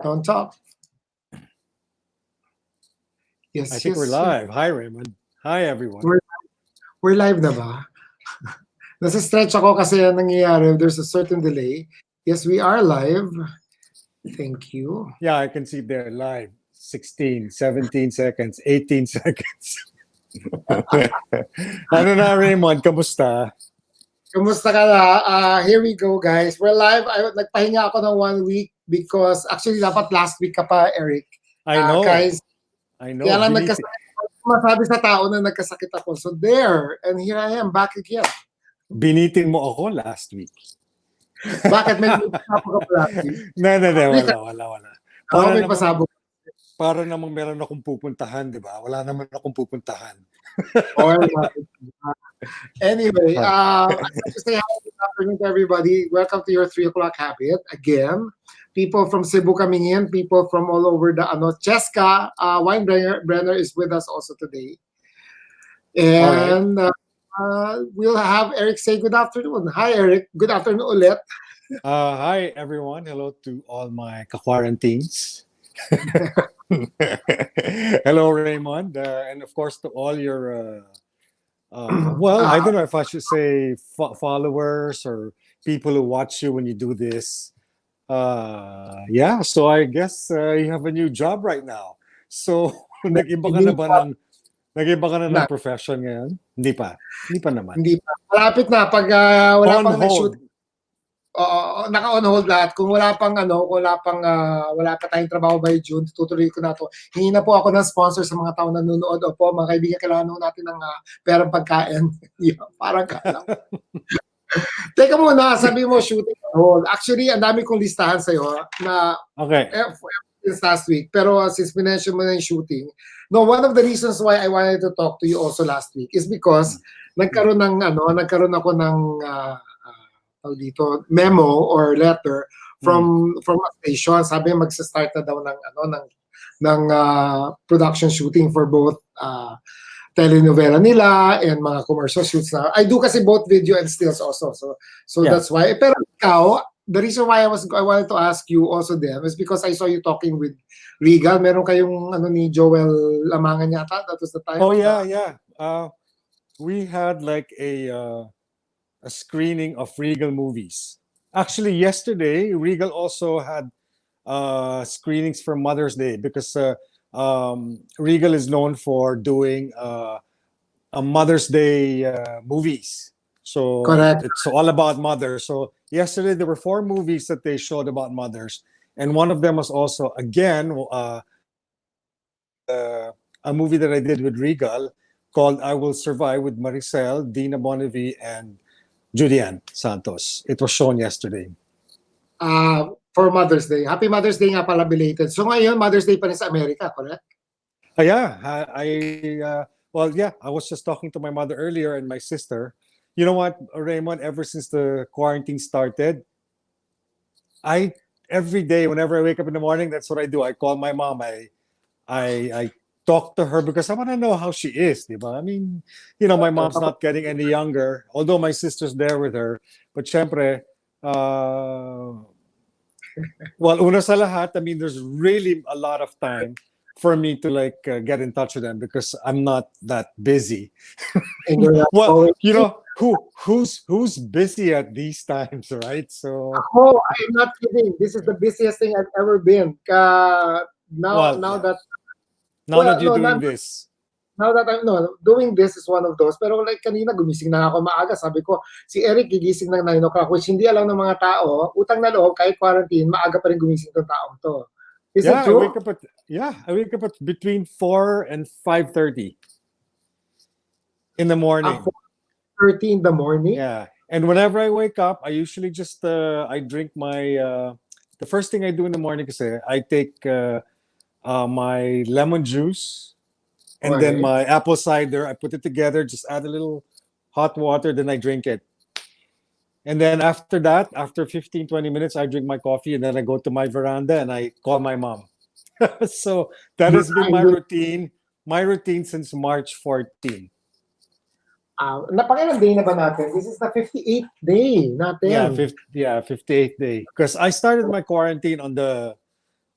on top. Yes, I think we're yes. live. Hi, Raymond. Hi, everyone. We're live na ba? Nasa-stretch ako kasi ang nangyayari. There's a certain delay. Yes, we are live. Thank you. Yeah, I can see there live. 16, 17 seconds, 18 seconds. Ano na, Raymond? Kamusta? Kamusta ka na? Here we go, guys. We're live. Nagpahinga ako ng 1 week because actually dapat last week ka pa, Eric. I know. Guys, I know. kaya lang masabi sa tao na nagkasakit ako. So there, and here I am, back again. Binitin mo ako last week. Bakit? May pasabog ka last week? Wala. May pasabog. Para namang meron akong pupuntahan, di ba? Wala naman akong pupuntahan. Anyway, just say hi, good afternoon to everybody. Welcome to your 3 o'clock habit. Again, people from Cebu coming in, people from all over the Cheska Weinbrenner is with us also today. And we'll have Eric say good afternoon. Hi, Eric. Good afternoon ulit. Hi, everyone. Hello to all my ka-quarantines. Hello, Raymond. And of course, to all your, I don't know if I should say followers or people who watch you when you do this. So I guess you have a new job right now. So, nag-iba ka na ng profession ngayon? Hindi pa naman. Hindi pa. Malapit na pag wala pang hold. shoot. Naka-on hold lahat. Kung wala pa tayong trabaho by June, tutuloy ko na to. Hingi na po ako ng sponsor sa mga tao na nanonood. Opo, mga kaibigan, kailangan natin ng perang pagkain. Parang ka lang. Teka muna, sabi mo shooting on hold. Actually, ang dami kong listahan sa'yo na since last week. Pero since minention mo na yung shooting, one of the reasons why I wanted to talk to you also last week is because nagkaroon ako ng dito memo or letter from a station. Sabi magsa-start na daw ng production shooting for both telenovela nila and mga commercial shoots na. I do kasi both video and stills also. So that's why. Pero ikaw, the reason why I wanted to ask you also them is because I saw you talking with Regal. Meron kayong ni Joel Lamangan yata. That was the time. Oh yeah. We had like a screening of Regal movies. Actually, yesterday, Regal also had screenings for Mother's Day because Regal is known for doing a Mother's Day movies. So correct. It's all about mothers. So yesterday, there were 4 movies that they showed about mothers. And one of them was also, again, a movie that I did with Regal called I Will Survive with Maricel, Dina Bonnevie, and Julian Santos. It was shown yesterday. For Mother's Day. Happy Mother's Day nga pala belated. So ngayon, Mother's Day pa rin sa Amerika, correct? I was just talking to my mother earlier and my sister. You know what, Raymond, ever since the quarantine started, every day, whenever I wake up in the morning, that's what I do. I call my mom. I talk to her because I want to know how she is, diba? I mean, my mom's not getting any younger, although my sister's there with her. But syempre, una sa lahat, I mean, there's really a lot of time for me to get in touch with them because I'm not that busy. Well, who's busy at these times, right? So. Oh, I'm not kidding. This is the busiest thing I've ever been. Now that you're doing this. Now that I'm doing this is one of those. Pero kanina gumising na ako maaga. Sabi ko, si Eric gigising ng 9 o'clock, which hindi alam ng mga tao, utang na loob, kahit quarantine, maaga pa rin gumising ng taong to. Is it true? I wake up at between 4 and 5:30 in the morning. 4:30 in the morning? Yeah. And whenever I wake up, I usually just, I drink my, the first thing I do in the morning kasi, I take my lemon juice and then my apple cider. I put it together, just add a little hot water, then I drink it. And then after that, after 15, 20 minutes, I drink my coffee and then I go to my veranda and I call my mom. So that has been my routine since March 14. Napakilang day na ba natin? This is the 58th day natin. Yeah, 58th day. Because I started my quarantine on the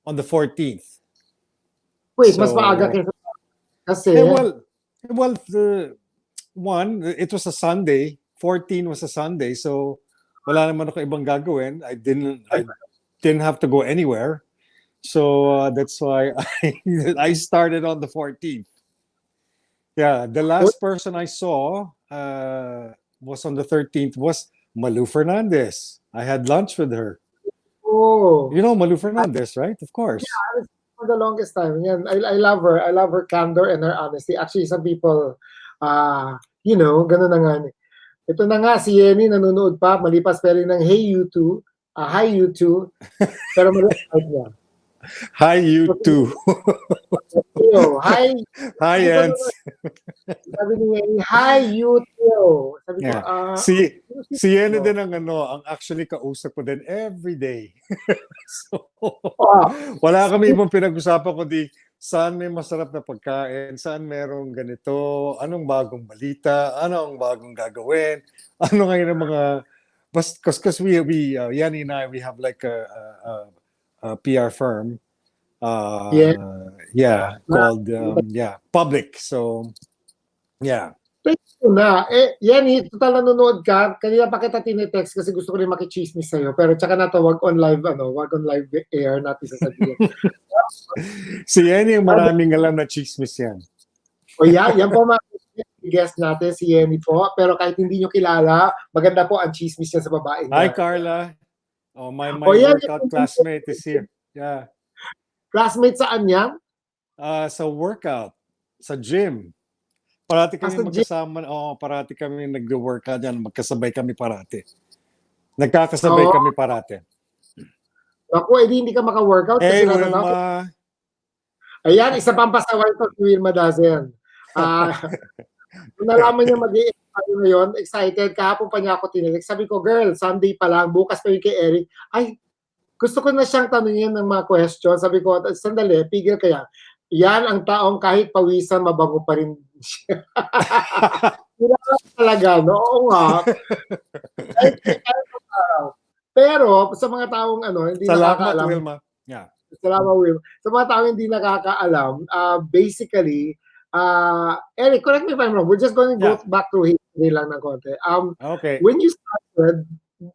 on the 14th. Wait, mas maaga So, kaysa kasi, one, it was a Sunday. 14 was a Sunday, so wala naman ako ibang gagawin. I didn't have to go anywhere. So that's why I started on the 14th. Yeah, the last person I saw was on the 13th was Malu Fernandez. I had lunch with her. oh, You know Malu Fernandez, right? Of course. for the longest time. Yan, I love her. I love her candor and her honesty. Actually, some people, ganun na nga. Ito na nga, si Yenny nanonood pa, malipas spelling ng Hey You Too. Hi You Too. Pero mali-type niya. Hi, you too. Hi. Hi, Ants. Sabi niya, hi You Too. Sabi ko, Yeah. Si Yenny din ang actually kausap ko din every day. So, wala kami ibang pinag-usapan kundi saan may masarap na pagkain, saan merong ganito, anong bagong balita, anong bagong gagawin, ano ngayon ang mga because we Yanni and I, we have like a PR firm called Public. So yeah. Na, yan, total nanonood ka. Kanina pa kita tinetext kasi gusto ko rin makichismis sa'yo. Pero tsaka na to, wag on live air natin sasabihin. Si Yenny yung maraming alam na chismis yan. O yan po mga guest natin, si Yenny po. Pero kahit hindi nyo kilala, maganda po ang chismis niya sa babae niya. Hi, Carla. Oh, my workout classmate is here. Yeah. Classmate saan yan? Sa workout. Sa gym. Parati kami magkasama. Parati kami nag-workout yan. Magkasabay kami parati. Nagkakasabay kami parati. Ako, hindi ka maka-workout. Hey, Wilma. Ayan, isa pang pasaway ko si Wilma Dazen. Kung nalaman niya mag-i-excited ngayon, excited, kahapon pa niya ako tinilig. Sabi ko, girl, Sunday pa lang, bukas pa yung kay Eric. Ay, gusto ko na siyang tanungin ng mga question. Sabi ko, sandali, pigil kaya. Yan ang taong kahit pawisan, mabango pa rin siya. Talaga, no? Oo nga. Pero sa mga taong hindi nakakaalam. Wilma. Yeah. Salamat, Wilma. Sa mga taong hindi nakakaalam, basically, Eric, correct me if I'm wrong. We're just going to go back to history lang ng konti. Okay. When you started,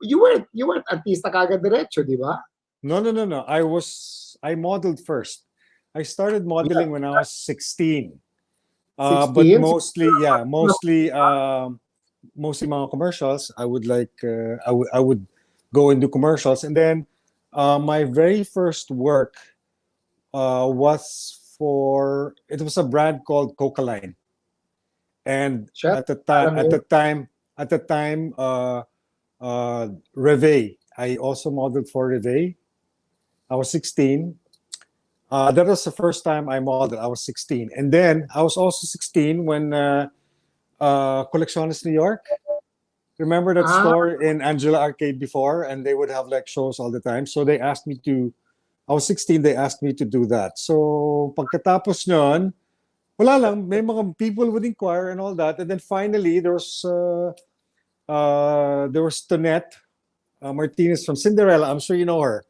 you weren't artista kagad diretso, di ba? No. I modeled first. I started modeling when I was 16. 16? But mostly mga commercials. I would go and do commercials, and then my very first work was it was a brand called Coca Line, and at the time, Reve. I also modeled for Reve. I was 16. That was the first time I modeled. I was 16, and then I was also 16 when Colecciones New York. Remember that store in Angela Arcade before, and they would have like shows all the time. So they asked me to. I was 16. They asked me to do that. So pagkatapos nun, wala lang. May mga people would inquire and all that, and then finally there was Tonette Martinez from Cinderella. I'm sure you know her.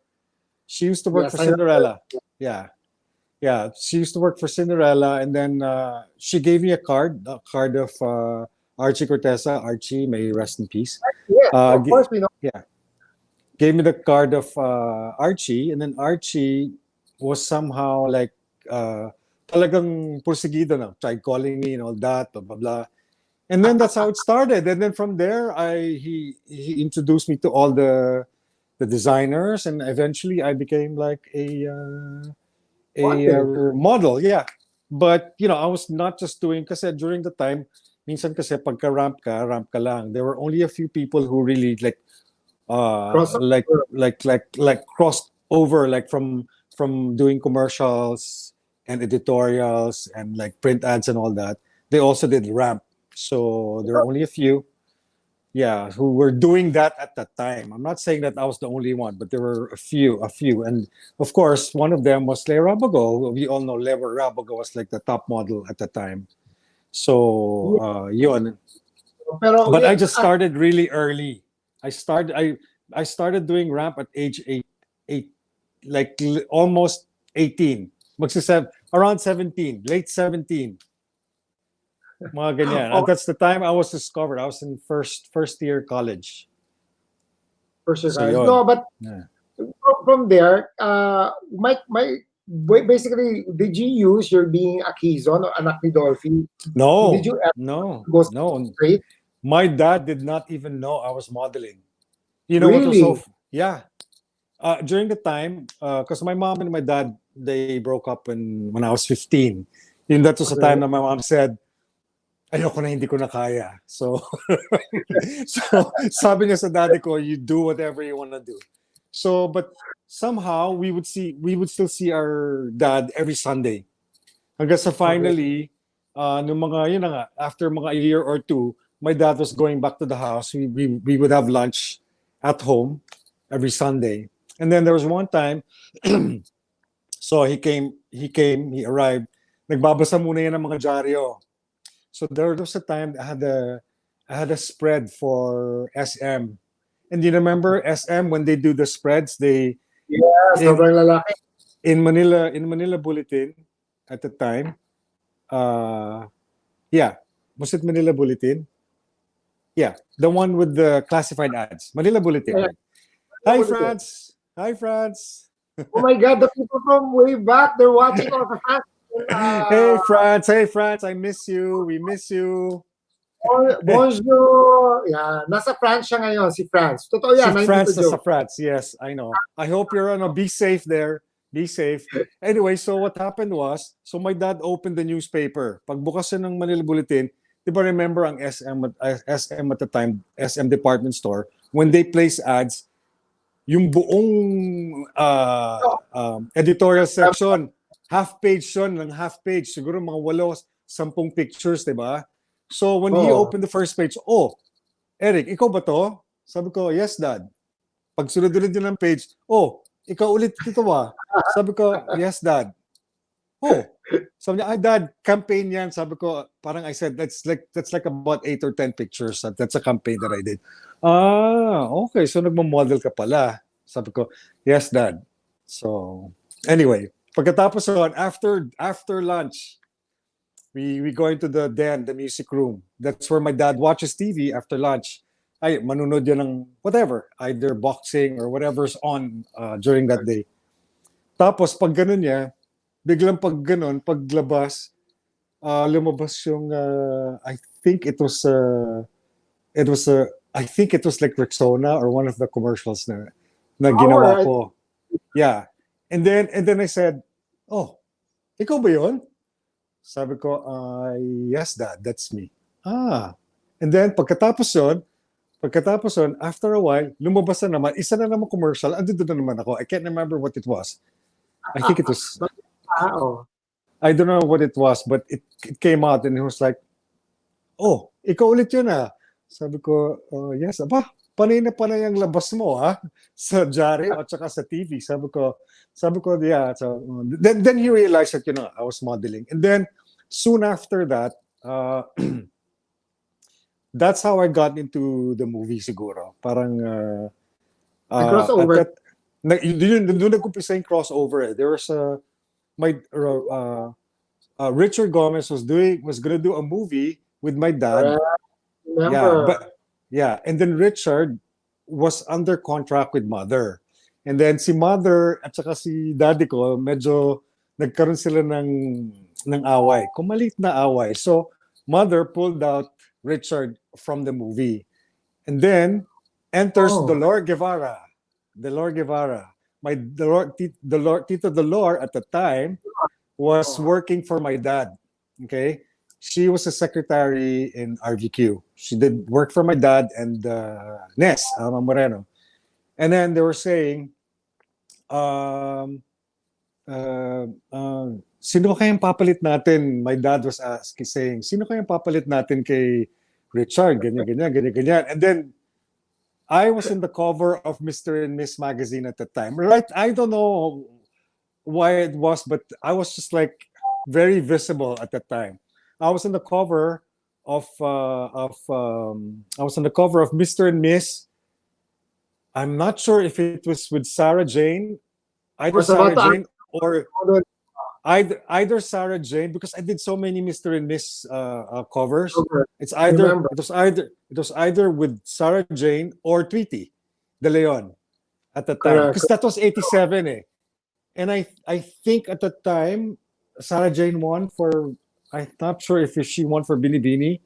She used to work for Cinderella. Yeah. She used to work for Cinderella, and then she gave me a card of Archie Corteza. Archie, may rest in peace. Of course we know. Yeah. Gave me the card of Archie, and then Archie was somehow like talagang porsigido na. Tried calling me and all that, blah, blah, blah. And then that's how it started. And then from there, he introduced me to all the designers, and eventually I became like a model. Yeah. But I was not just doing, kasi during the time, minsan kasi pagka ramp ka lang. There were only a few people who really crossed over, like from doing commercials and editorials and like print ads and all that. They also did ramp. So there were only a few, who were doing that at that time. I'm not saying that I was the only one, but there were a few. And of course, one of them was Lea Rabago. We all know Lea Rabago was like the top model at the time. So, yun. But I just started really early. I started doing ramp at age 8. almost 18. Around 17, late 17. Mga ganyan. And that's the time I was discovered. I was in first year college. For sure, So guys. yun. No, but Yeah. from there, basically, did you use your being a Quizon or anak ni Dolphy? Did you ever No. go straight? My dad did not even know I was modeling. You know what was Really? yeah. During the time, because my mom and my dad, they broke up when I was 15. Yun, that was the time that my mom said, ayoko na, hindi ko na kaya. So, so sabi niya sa daddy ko, you do whatever you want to do. So, but somehow we would still see our dad every Sunday. Hanggang sa finally, nung mga, yun na nga, after mga a year or two, my dad was going back to the house. We would have lunch at home every Sunday. And then there was one time, so he arrived, nagbabasa muna yan ng mga dyaryo. So there was a time I had a spread for SM. And you remember SM when they do the spreads, they sobrang lalaki. in Manila Bulletin at the time. Was it Manila Bulletin? Yeah, the one with the classified ads. Manila Bulletin. Yeah. Hi, France. Hi, France. Oh my God, the people from way back, they're watching all the fans. Hey, France. Hey, France. I miss you. We miss you. Bonjour. Yeah, nasa France siya ngayon, si France. Totoo yan, Si hindi France to joke. sa France. Yes, I know. I hope you're be safe there. Be safe. Anyway, so what happened was, so my dad opened the newspaper. Pagbukas siya ng Manila Bulletin, di ba remember ang SM at the time, SM department store, when they place ads, yung buong editorial section, half page yun, half page, siguro mga 8-10 pictures, di ba? So when he opened the first page, Eric, ikaw ba to? Sabi ko, yes, Dad. Pag sunod-sunod din ng page, ikaw ulit ito ba? Sabi ko, yes, Dad. Sabi niya, Dad, campaign yan. Sabi ko, parang I said, that's like about 8 or 10 pictures. That's a campaign that I did. Okay. So nagmo-model ka pala. Sabi ko, yes, Dad. So, anyway, pagkatapos nun, after lunch, we go into the den, the music room. That's where my dad watches TV after lunch. Ay, manunod yan ng whatever, either boxing or whatever's on during that day. Tapos, pag ganun niya, biglang pag ganun, paglabas, lumabas yung, I think it was like Rexona or one of the commercials na ginawa ko. Yeah. And then I said, ikaw ba yun? Sabi ko, yes, Dad, that's me. And then pagkatapos yun, after a while, lumabas na naman, isa na naman commercial, andun na naman ako. I can't remember what it was. I think it was, I don't know what it was, but it came out and it was like, ikaw ulit yun ah. Sabi ko, yes, panay na panay ang labas mo ha, sa dyaryo at saka sa TV. Sabi ko, yeah. So, then he realized that, I was modeling. And then, soon after that, that's how I got into the movie siguro. Parang, crossover. Doon nag-umpisa yung crossover. There was Richard Gomez was gonna do a movie with my dad. And then Richard was under contract with Mother. And then si Mother at saka si daddy ko, medyo nagkaroon sila ng away. Kumalit na away. So, Mother pulled out Richard from the movie. And then, enters Dolor Guevara. Tito Dolor at the time was working for my dad. Okay? She was a secretary in RVQ. She did work for my dad and Nes, Moreno. And then they were saying, sino kayang papalit natin? My dad was saying, sino kayang papalit natin kay Richard? Ganyan. And then, I was in the cover of Mr. and Miss magazine at the time. Right? I don't know why it was, but I was just like very visible at that time. I was on the cover of Mr. and Miss. I'm not sure if it was with Sarah Jane either was about Sarah to Jane or ask. either Sarah Jane, because I did so many Mr. and Miss covers. It's I remember. it was either with Sarah Jane or Tweety De Leon at the time, Correct. because that was 87 eh. And I think at the time Sarah Jane won for, I'm not sure if she won for Binibini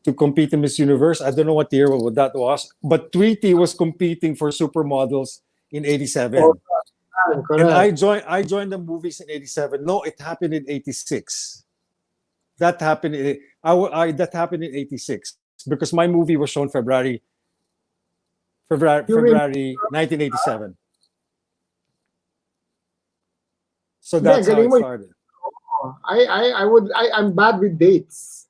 to compete in Miss Universe. I don't know what year that was, but Tweety was competing for supermodels in Oh, 87. And correct. I joined the movies in 87. No, it happened in 86. That happened in that happened in 86 because my movie was shown You remember? February 1987. So Hindi, that's how galing it mo. started. I'm bad with dates.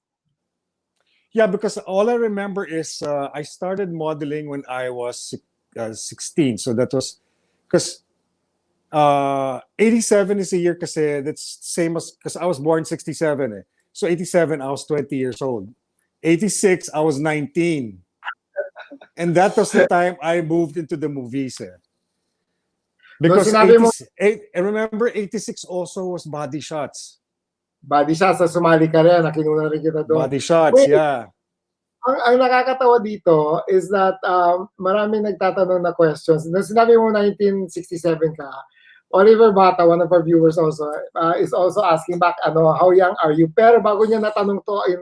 Yeah, because all I remember is I started modeling when I was 16. So that was because 87 is a year kasi that's same as because I was born 67 eh. So 87 I was 20 years old. 86 I was 19. And that was the time I moved into the movies eh. No, Because sinabi mo, 88 I remember 86 also was Body Shots. body shots na sumali ka rin, nakinuna rin kita doon. Body Shots, Wait, yeah. ang nakakatawa dito is that maraming nagtatanong na questions. Nung sinabi mo 1967 ka, Oliver Bata, one of our viewers also, is also asking back, how young are you? Pero bago niya natanong to in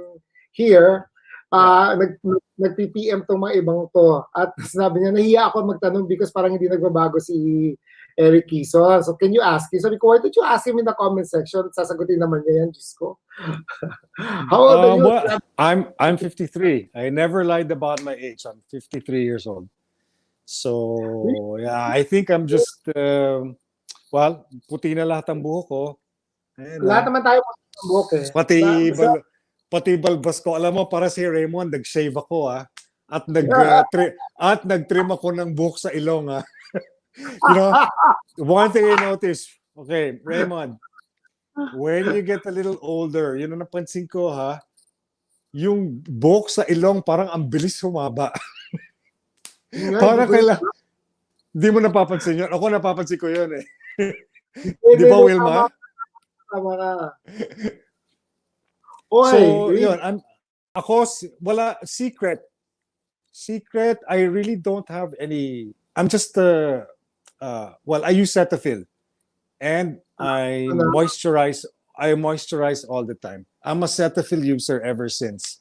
here, nag-PPM tong mga ibang to. At sinabi niya, nahiya ako magtanong because parang hindi nagbabago si Eric Quizon. So can you ask him? Sabi ko, why don't you ask him in the comment section? Sasagutin naman niya yan, Diyos ko. How old are you? Well, I'm 53. I never lied about my age. I'm 53 years old. So yeah, I think I'm just well, puti na lahat ang buhok ko. Lahat naman tayo ng buhok eh. Pati balbas ko. Alam mo, para si Raymond, nag-shave ako At nag-trim ako ng buhok sa ilong You know, one thing I noticed, okay, Raymond, when you get a little older, yun ang napansin ko yung buhok sa ilong parang ang bilis humaba. Parang di mo napapansin yun. Ako napapansin ko yun eh. Di ba, Wilma? Tama ka. So, yun. Wala, secret, I really don't have any. I'm just, well, I use Cetaphil. And I moisturize all the time. I'm a Cetaphil user ever since.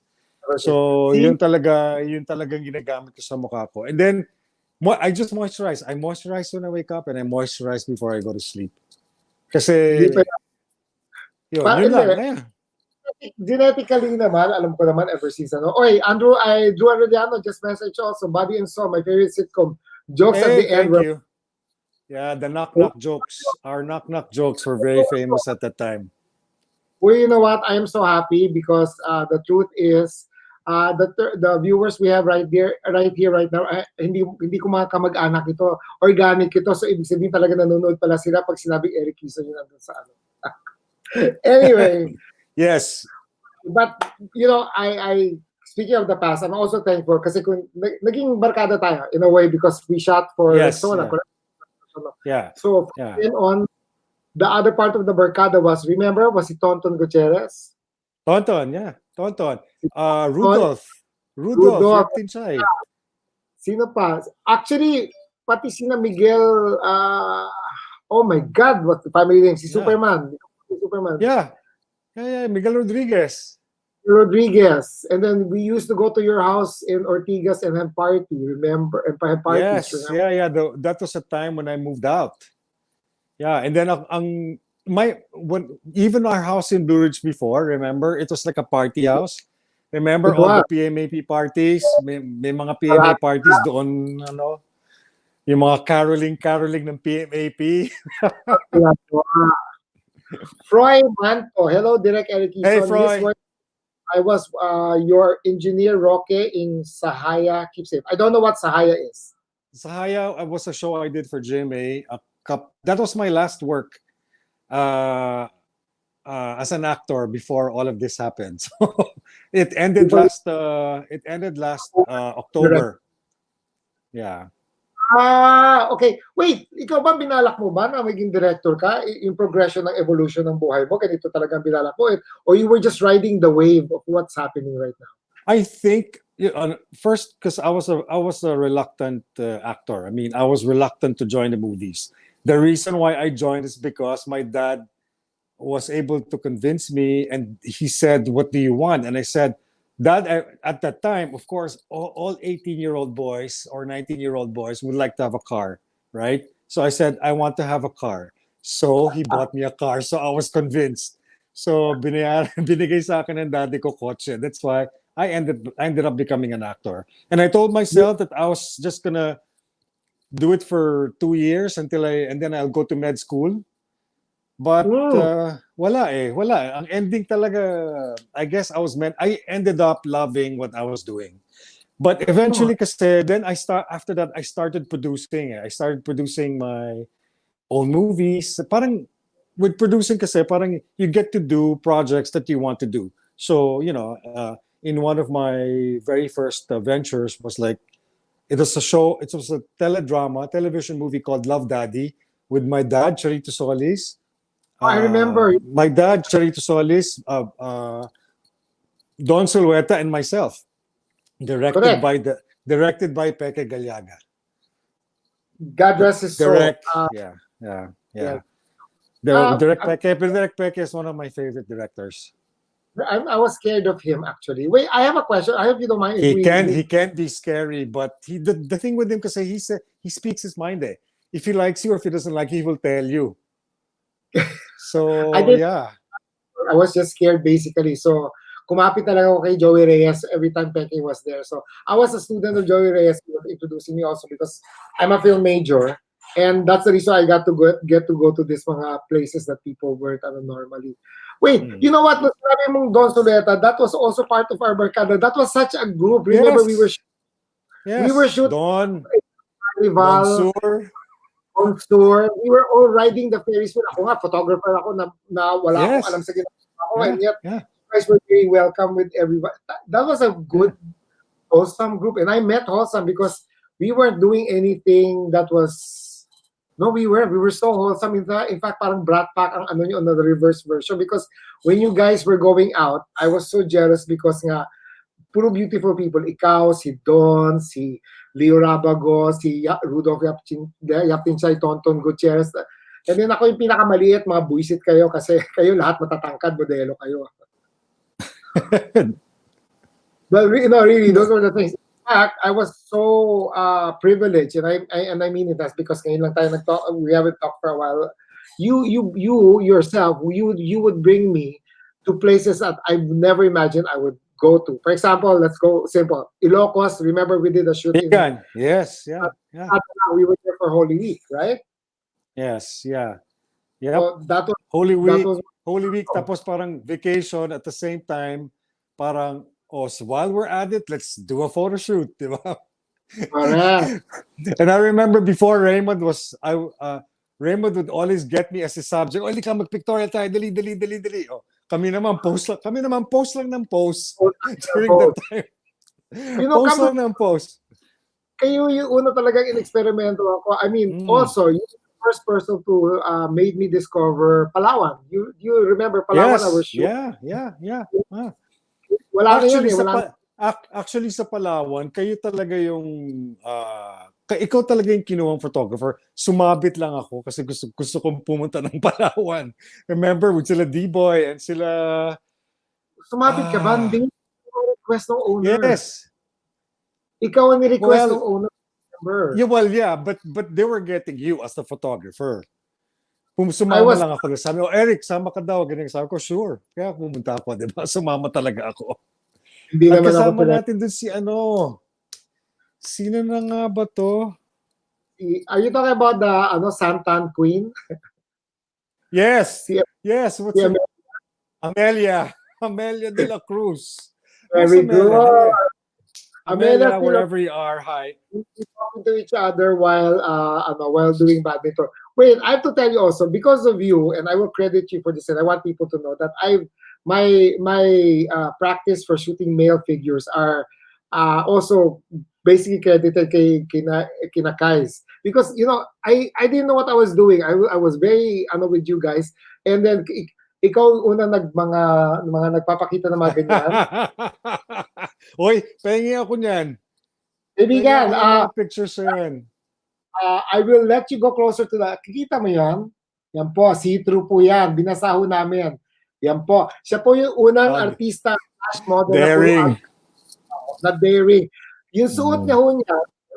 So, yun talagang ginagamit ko sa mukha ko. And then, I just moisturize. I moisturize when I wake up and I moisturize before I go to sleep. Kasi, yun lang. Genetically naman, alam ko naman ever since Oy, Drew Arellano just messaged also, Body and Soul, my favorite sitcom. Jokes at the end. Thank you. Yeah, the knock-knock jokes. Our knock-knock jokes were very famous at that time. Well, you know what? I am so happy because the truth is, the viewers we have right here, right now, hindi ko mga kamag-anak ito. Organic ito. So, ibig sabihin talaga nanonood pala sila pag sinabing Eric Quizon yun nandun sa Anyway. Yes. But, I speaking of the past, I'm also thankful kasi kung naging barkada tayo in a way because we shot for Sona. Yeah. So, then on, the other part of the barkada was si Tonton Gutierrez. Tonton, yeah. Tonton. Rudolph. Rudolph Tinchay. Sino pa? Actually, pati sina Miguel, oh my God, what the family name? Si Superman. Superman. Yeah, Miguel Rodriguez. And then we used to go to your house in Ortigas and have party, remember? And have parties. Yes, remember? That was a time when I moved out. Yeah, and then even our house in Blue Ridge before, remember? It was like a party house. Remember all the PMAP parties? May mga PMA parties doon, yung mga caroling ng PMAP. Froy Manto. Hello, Direk Eric Quizon. Hey, Froy. Yes, I was your engineer, Roque, in Sahaya. Keep safe. I don't know what Sahaya is. Sahaya was a show I did for GMA. That was my last work as an actor before all of this happened. So it ended last October. Yeah. Okay. Wait, ikaw ba binalak mo ba na maging director ka? Yung progression ng evolution ng buhay mo, ganito talagang binalak mo? Or you were just riding the wave of what's happening right now? I think first because I was a reluctant actor. I mean, I was reluctant to join the movies. The reason why I joined is because my dad was able to convince me, and he said, "What do you want?" And I said, "Dad, at that time, of course, all 18-year-old boys or 19-year-old boys would like to have a car, right?" So I said, "I want to have a car." So he bought me a car. So I was convinced. So binigay sa akin ng daddy ko kotse. That's why I ended up becoming an actor. And I told myself that I was just gonna do it for 2 years and then I'll go to med school. But Mm. wala. Ang ending talaga, I guess I ended up loving what I was doing. But Oh. eventually kasi then after that I started producing. I started producing my own movies. Parang with producing kasi parang you get to do projects that you want to do. So, in one of my very first ventures was like it was a television movie called Love Daddy with my dad, Charito Solis. I remember. My dad, Charito Solis, Don Sulueta, and myself. Directed Correct. by the directed by Peke Galiaga. God rest his soul. Direct, yeah. Yeah. Direct Peke is one of my favorite directors. I was scared of him actually. Wait, I have a question. I hope you don't mind if He can we he can be scary, but the thing with him because he speaks his mind. If he likes you or if he doesn't like you, he will tell you. I So did. yeah, I was just scared basically. So kumapit talaga ako kay Joey Reyes every time Pepe was there. So I was a student of Joey Reyes. He was introducing me also because I'm a film major. And that's the reason I got to get to go to these mga places that people weren't normally. Wait, you know what? Sabi mong Don Soleta, that was also part of our barkada. That was such a group. Remember, yes, we were yes. shooting Don Rival, Sur, on tour. We were all riding the Ferris wheel. Ako nga, photographer ako na wala akong alam yes, sa ginagawa ko. And yeah, yet, yeah. you guys were very welcome with everybody. That was a good, wholesome group. And I met Wholesome because we weren't doing anything that was... No, we were. We were so wholesome. In fact, parang Brat Pack ang ano nyo on the reverse version because when you guys were going out, I was so jealous because nga, puro beautiful people. Ikaw, si Don, si Leo Rabago, si Rudolph Yaptinchay, Tonton Gutierrez. And then ako yung pinakamaliit, mga buisit kayo kasi kayo lahat matatangkad, modelo kayo. But really, those were the things. In fact, I was so privileged, and I mean it. That's because ngayon lang tayo nagtalk. We haven't talked for a while. You yourself, you would bring me to places that I never imagined I would go to. For example, let's go simple. Ilocos. Remember, we did a shoot in. Vegan, yes, yeah. We were there for Holy Week, right? Yes, yeah. Yep. So that Holy Week, was tapos parang vacation at the same time, parang, so while we're at it, let's do a photo shoot, di ba? correct. And I remember before Raymond Raymond would always get me as a subject. Oh, ka mag-pictorial tayo, dali. Oh, kami naman post lang ng post during that time. Post lang ng post. Kayo yung una talagang in-experimento ako. I mean, also, you're the first person to made me discover Palawan. You remember Palawan? Yes, I was sure. yeah. Wala Actually, kayo, actually sa Palawan, kayo talaga yung ikaw talaga yung kinuwang photographer. Sumabit lang ako kasi gusto kong pumunta ng Palawan. Remember with sila D-Boy and sila Sumabit ka ba? Hindi request ng owner. Yes. Ikaw ang ni-request ng owner. Yeah, but they were getting you as the photographer. Sumama lang ako. Sabi ko, Eric, sama ka daw. Ganyan. Sabi ko, sure. Kaya pumunta ako, di ba? Sumama talaga ako. Hindi at naman kasama ako natin dun si sino na nga ba to? Are you talking about the Santan Queen? Yes. Yes. What's it? Amelia de la Cruz. Very good. Amelia, wherever you are, hi. We're talking to each other while doing badminton. Wait, I have to tell you also, because of you, and I will credit you for this, and I want people to know that my practice for shooting male figures are also basically credited kina Kais. Because, I didn't know what I was doing. I was very, with you guys. And then, ikaw unang mga nagpapakita ng mga ganyan. Uy, pahingi ako niyan. Pahingi Kaibigan, ako ng mga pictures yan. I will let you go closer to the, kikita mo yan? Yan po, see-through po yan. Binasaho namin. Yan po. Siya po yung unang artista model daring. na daring. Yung suot niya niya,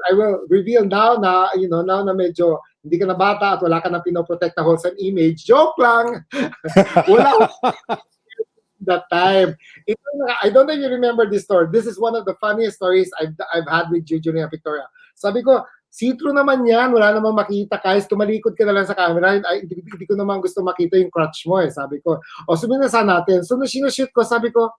I will reveal now na, now na medyo hindi ka na bata at wala ka na pinoprotect na wholesome image. Joke lang! Wala that time. I don't know if you remember this story. This is one of the funniest stories I've had with you, Julia Victoria. Sabi ko, see-through naman yan, wala namang makita, guys, tumalikod ka na lang sa camera, hindi ko naman gusto makita yung crotch mo sabi ko. O, suminasa natin. So, nung sinushoot ko, sabi ko,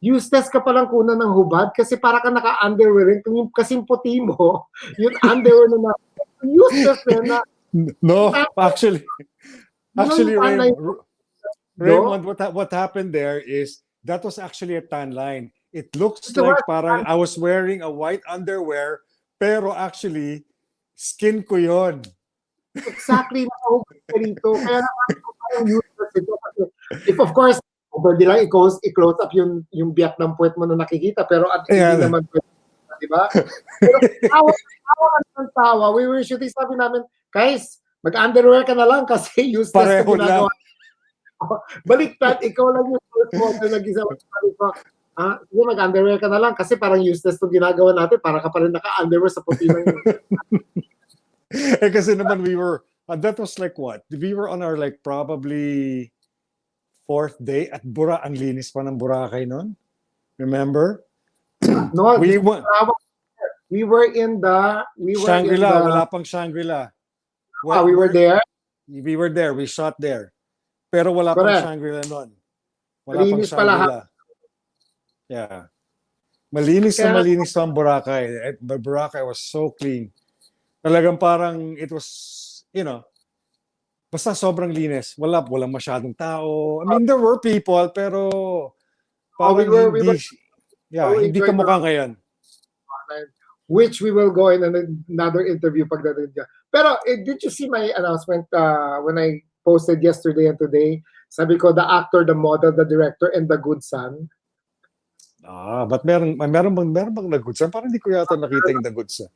useless ka palang kunan ng hubad kasi para ka naka-underwear rin. Kung yung kasing puti mo, yung underwear na useless na. No, actually, Raymond, what happened there is that was actually a tan line. It looks like parang I was wearing a white underwear, pero actually, skin ko yon. Exactly, nakahugod ka rito. Kaya naman parang useless ito. If of course, pwede lang i-close up yung biyak ng puwet mo na nakikita, pero at hindi naman pwede, di ba? Pero tawa. We were shooting, sabi namin, guys, mag-underwear ka na lang kasi useless na ginagawa. Baliktad, ikaw lang yung first model na gisama. Sige, mag-underwear ka na lang kasi parang useless itong ginagawa natin. Para ka pa rin naka-underwear sa puti ng kasi naman we were, that was like what? We were on our like probably 4th day at ang linis pa ng Boracay noon. Remember? No, we were in Shangri-La, wala pang Shangri-La. We were there? We were there, we shot there. Pero wala pang Shangri-La noon. Wala pang Shangri-La. Yeah. Malinis na malinis ang Boracay. Boracay was so clean. Talagang parang it was, basta sobrang linis. Walang masyadong tao. I mean, there were people, pero parang hindi ka mukha ngayon. Which we will go in another interview pagdating dyan. Pero did you see my announcement when I posted yesterday and today? Sabi ko, the actor, the model, the director, and the good son. But meron bang the good son? Parang hindi ko yata nakita yung the good son.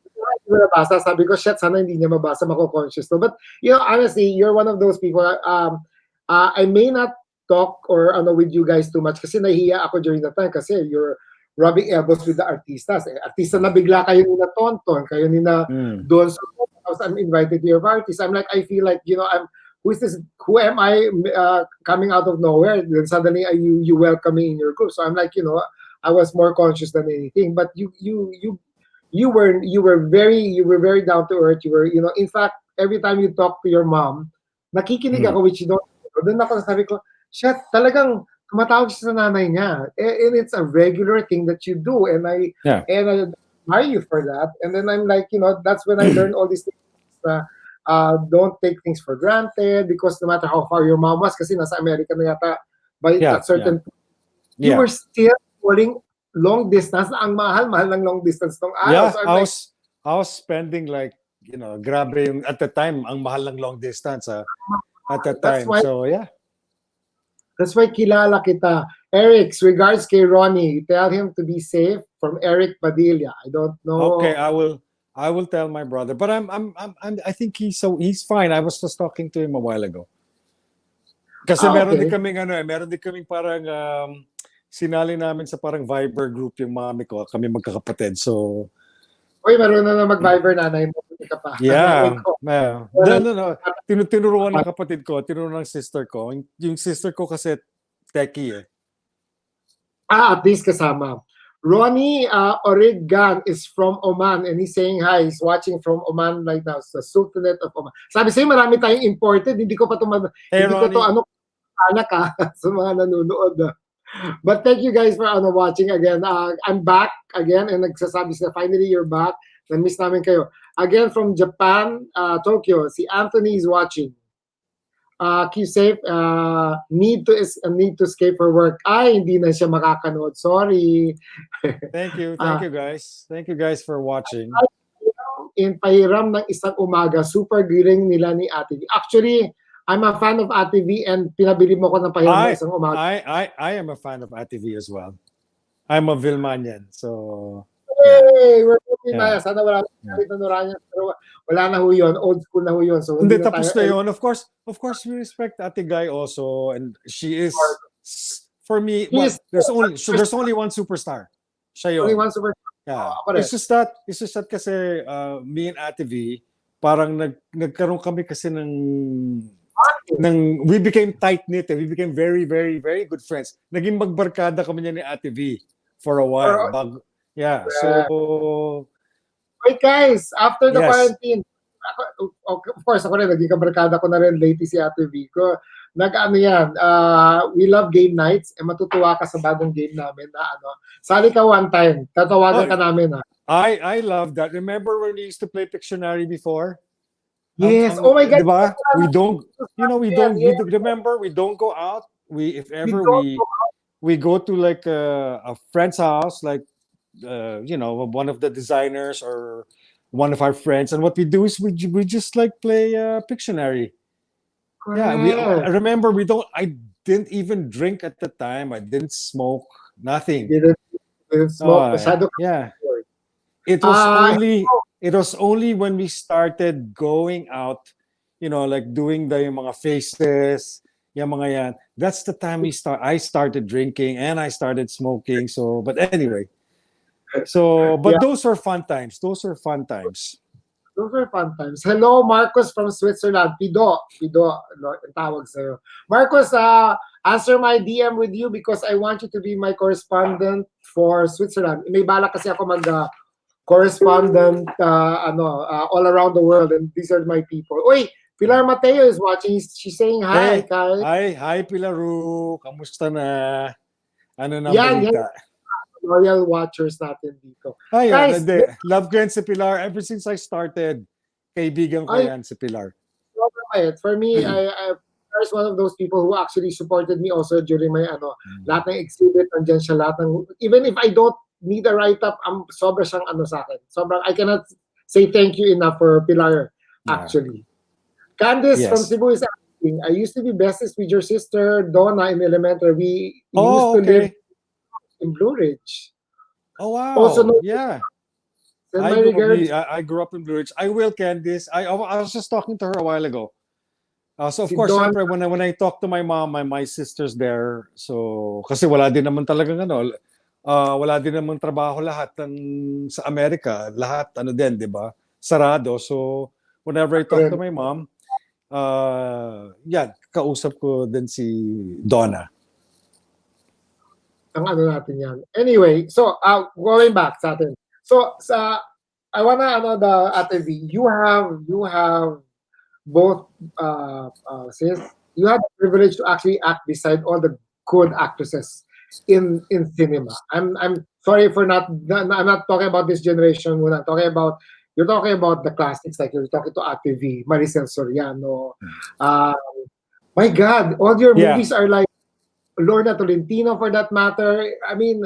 Nabasa, sabi ko, shit, sana hindi niya mabasa, mako-conscious to. But, honestly, you're one of those people, I may not talk or with you guys too much kasi nahihiya ako during that time kasi you're rubbing elbows with the artistas. Artista na bigla kayo ni na Tonton, kayo ni na Don. So, I'm invited to your parties. I'm like, I feel like, who am I coming out of nowhere? Then suddenly you welcome me in your group. So I'm like, I was more conscious than anything. But you were very down to earth. You were, in fact, every time you talk to your mom, nakikinig ako, which you don't. Doon ako sabi ko, shit, talagang tumatawag siya sa nanay niya. And it's a regular thing that you do. And I admire you for that. And then I'm like, that's when I learned all these things. Don't take things for granted because no matter how far your mom was, kasi nasa America na yata by a certain point, you were still calling long distance. Ang mahal ng long distance nung araw. Yeah, so I was spending like, grabe yung, at the time, ang mahal ng long distance at the time. So, yeah. That's why kilala kita. Eric, regards kay Ronnie. Tell him to be safe from Eric Padilla. I don't know. Okay, I will tell my brother. But I think he's fine. I was just talking to him a while ago. Kasi meron din kaming parang sinali namin sa parang Viber group yung mami ko, kami magkakapatid. So meron na mag-Viber nanay mo ka pa. Yeah. No. Tinuruan ng kapatid ko, tinuruan ng sister ko. Yung sister ko kasi techie At least kasama. Ronnie Origan is from Oman and he's saying hi. He's watching from Oman right now. It's the Sultanate of Oman. Sabi sa'yo, marami tayong imported. Hindi ko anak sa mga nanonood. But thank you guys for watching again. I'm back again and nagsasabi sila, finally you're back. Na-miss namin kayo. Again from Japan, Tokyo, si Anthony is watching. Keep safe. Need to escape for work. Ay, hindi na siya makakanood. Sorry. Thank you. Ah, Thank you, guys. Thank you, guys, for watching. in pahiram ng isang umaga, super giring nila ni Ate V. Actually, I'm a fan of Ate V and pinabili mo ko ng pahiram ng I, isang umaga. I am a fan of ATV as well. I'm a Vilmanian, so yeah. Hey, we're moving Yeah. tayo. Sana wala na Yeah. tayo Nuranya. Pero wala na ho yun. Old school na ho yun. So, Hindi, hindi na tapos tayo. na yun. Of course, we respect Ate Guy also, and she is, for me, well, He's there's only one superstar. Siya only yun. one super. Yeah. Ako rin. It's just that kasi me and Ate V, parang nagkaroon kami kasi we became tight-knit. We became very, very, very good friends. Naging magbarkada kami niya ni Ate V for a while. Yeah. So, Wait guys, after the yes. quarantine, of course, ako rin, naging kabarkada ko na rin lately si Ate V ko. Nag-ano yan, we love game nights, matutuwa ka sa bagong game namin na sali ka one time, tatawagan ka namin ha. I love that. Remember when we used to play Pictionary before? Yes. Oh my God. Diba? We don't remember, we don't go out. If ever we go to like a friend's house, like one of the designers or one of our friends, and what we do is we just like play Pictionary. Yeah, I remember I didn't even drink at the time. I didn't smoke, nothing. Didn't smoke. Yeah. It was only when we started going out, like doing the yung mga faces, yung mga yan. That's the time I started drinking and I started smoking. So, but anyway. So, but those were fun times. Those were fun times. Hello, Marcos from Switzerland. Pido, ang tawag sa'yo. Marcos, answer my DM with you because I want you to be my correspondent for Switzerland. May balak kasi ako correspondent all around the world, and these are my people. Uy, Pilar Mateo is watching. She's saying hi. Hi Pilaru. Kamusta na? Ano na balita? Loyal watchers natin dito. Guys, love ko yan si Pilar. Ever since I started, kaibigan ko yan si Pilar. For me, Pilar is one of those people who actually supported me also during my lahat ng exhibit, nandiyan siya lahat ng, even if I don't need a write-up, sobra siyang sa akin. Sobrang, I cannot say thank you enough for Pilar, actually. Candice from Cebu is asking, I used to be besties with your sister, Donna, in elementary. We used to live in Blue Ridge. Oh, wow. Also, I grew up in Blue Ridge. I will, Candice. I was just talking to her a while ago. So of course, syempre, when I talk to my mom, my sister's there. So, kasi wala din naman talagang wala din naman trabaho lahat sa Amerika. Lahat, din, di ba? Sarado. So, whenever I talk to my mom, kausap ko din si Donna. Ang natin yan. Anyway, so, going back sa atin. So, I wanna the Ate V, you have both, since you have the privilege to actually act beside all the good actresses in cinema. I'm sorry for I'm not talking about this generation. You're talking about the classics, like you're talking to Ate V, Maricel Soriano. My God, all your movies are like Lorna Tolentino, for that matter. I mean,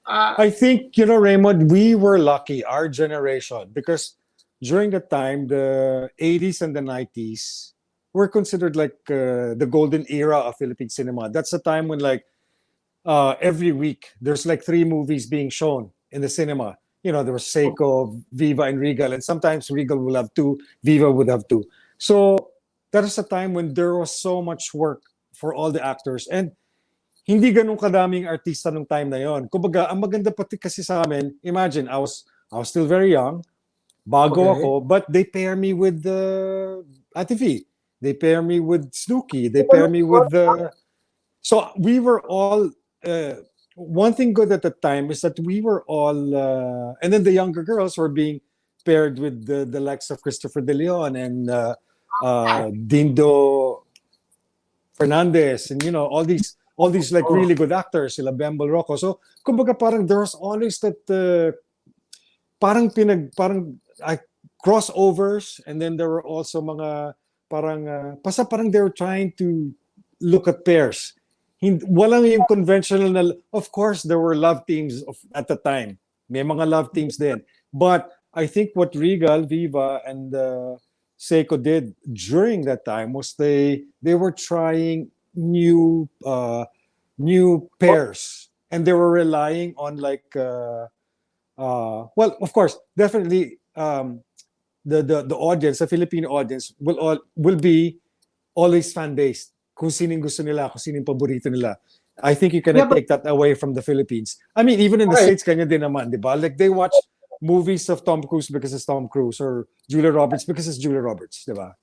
I think, Raymond, we were lucky, our generation, because during the time, the 80s and the 90s were considered like the golden era of Philippine cinema. That's the time when every week there's like 3 movies being shown in the cinema. There was Seiko, Viva, and Regal, and sometimes Regal will have 2, Viva would have 2. So that is a time when there was so much work for all the actors, and hindi ganun kadaming artista nung time na yon. Kumbaga, ang maganda pati kasi sa amin, imagine, I was still very young, bago ako, but they pair me with Ate V. They pair me with Snooki. They pair me with so we were all, one thing good at the time is that we were all, and then the younger girls were being paired with the likes of Christopher De Leon and Dindo Fernandez, and all these like really good actors, sila Bembol Rocco. So, kumbaga parang there was always that parang crossovers, and then there were also mga parang they were trying to look at pairs. Walang yung conventional na, of course, there were love teams at the time. May mga love teams din. But I think what Regal, Viva, and Seiko did during that time was they were trying new pairs, and they were relying on well, of course, definitely the audience, the Filipino audience will be always fan based. Kung sinong gusto nila, kung sinong paborito nila. I think you cannot take that away from the Philippines. I mean, even in the States, kanya din naman, di ba? Like, they watch movies of Tom Cruise because it's Tom Cruise, or Julia Roberts because it's Julia Roberts, di ba?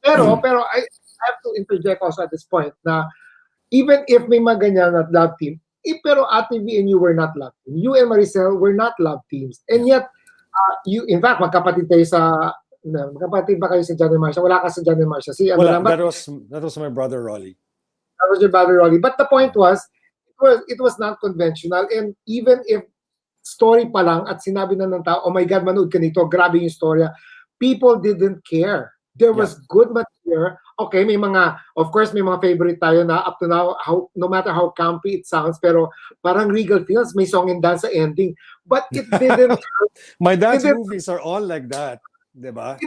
Pero I have to interject also at this point na even if may mga ganyan na love team, pero Ate V and you were not love team. You and Maricel were not love teams. And yet, you, in fact, magkapatid tayo magkapatid ba kayo sa John and Marcia? Wala ka sa John and Marcia. That was my brother Rolly. That was your brother Rolly. But the point was, it was not conventional. And even if story pa lang at sinabi na ng tao, oh my God, manood ka nito, grabe yung storya, people didn't care. There was good material. Okay, of course, may mga favorite tayo na up to now, no matter how campy it sounds, pero parang Regal Films, may song and dance sa ending. But it didn't. My dad's movies are all like that. Diba?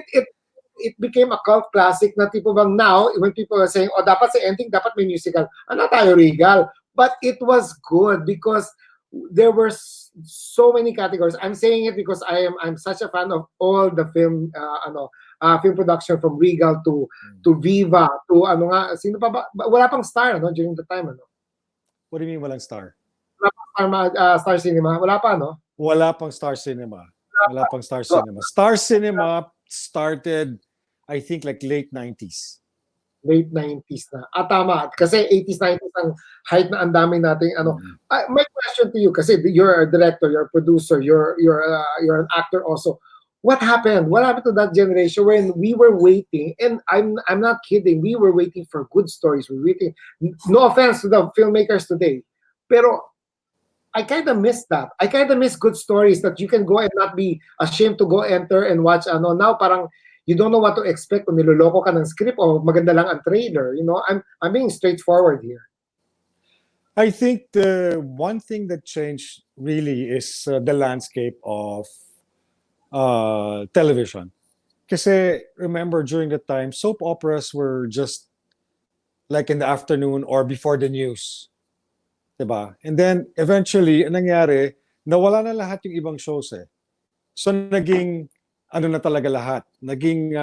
It became a cult classic na tipo bang now, when people are saying, oh, dapat sa ending, dapat may musical. Ano tayo, Regal? But it was good because there were so many categories. I'm saying it because I'm such a fan of all the film film production, from Regal to Viva to sino pa ba? Wala pang Star during the time What do you mean walang Star? Wala pang Star Cinema, wala pa Wala pang Star Cinema. Wala pang Star Cinema. Star Cinema started, I think, like late 90s. Late 90s na. Tama. Kasi 80s, 90s ang height na ang dami nating my question to you, kasi you're a director, you're a producer, you're an actor also. What happened? What happened to that generation when we were waiting, and I'm not kidding, we were waiting for good stories. We were waiting. No offense to the filmmakers today, pero I kind of miss that. I kind of miss good stories that you can go and not be ashamed to go enter and watch. Now parang you don't know what to expect kung niloloko ka ng script o maganda lang ang trailer. I'm being straightforward here. I think the one thing that changed really is the landscape of television. Kasi remember, during the time, soap operas were just like in the afternoon or before the news. Diba? And then eventually, ang nangyari, nawala na lahat yung ibang shows eh. So naging na talaga lahat. Naging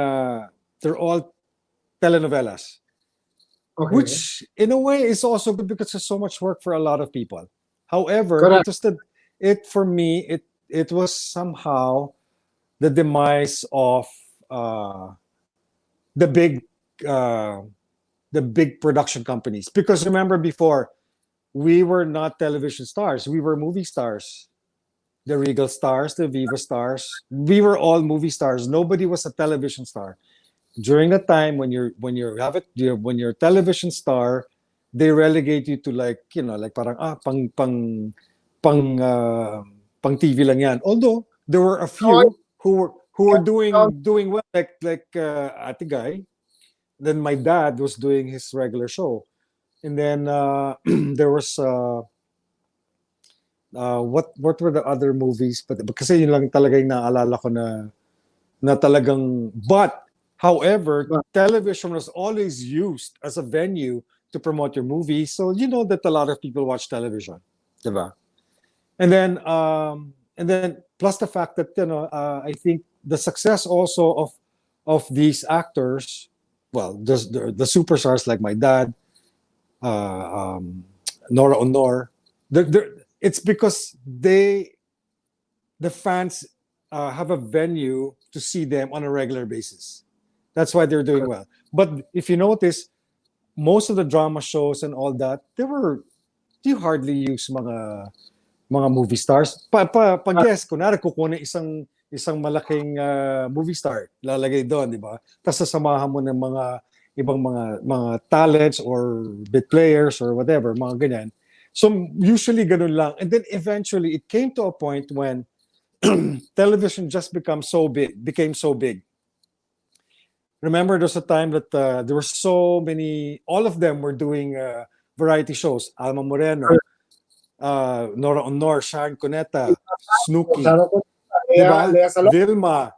they're all telenovelas. Okay. Which in a way is also good because there's so much work for a lot of people. However, for me, it was somehow the demise of the big production companies. Because remember before, we were not television stars. We were movie stars. The Regal stars, the Viva stars. We were all movie stars. Nobody was a television star. During that time, when you're a television star, they relegate you to like parang pang TV lang yan. Although there were a few who were doing well, like Ate Guy. Then my dad was doing his regular show. And then there was what were the other movies? But kasi yun lang talaga yung naalala ko na talagang. But however, television was always used as a venue to promote your movie. So you know that a lot of people watch television, diba? And then plus the fact that I think the success also of these actors, well, the superstars like my dad. Nora Honor, it's because the fans have a venue to see them on a regular basis. That's why they're doing well. But if you notice, most of the drama shows and all that, you hardly use mga movie stars. Pag-guess, kunwari kukunin isang malaking movie star, lalagay doon, di ba? Tapos sasamahan mo ng mga ibang mga talents or bit players or whatever, mga ganyan. So usually ganun lang. And then eventually it came to a point when television just became so big remember there was a time that there were so many, all of them were doing variety shows. Alma Moreno, Nora Honor, Sharon Cuneta, Snooki, Sana ko, diba? Lea Salon. Vilma,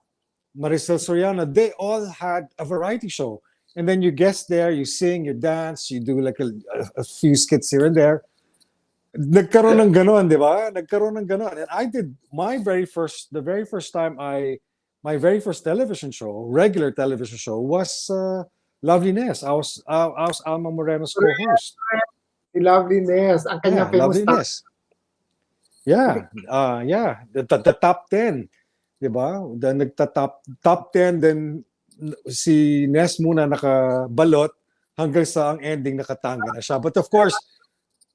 Maricel Soriano, they all had a variety show. And then you guest there, you sing, you dance, you do like a few skits here and there. Nagkaroon ng ganon, di ba? Nagkaroon ng ganon. And I did my very first time my very first television show, regular television show, was Loveliness. I was Alma Moreno's co-host. Si Loveliness, ang Yeah, kanyang famous Loveliness. Yeah, the top 10, 'di ba? Then top 10, then si Nes muna nakabalot hanggang sa ang ending nakatanggal na siya. But of course,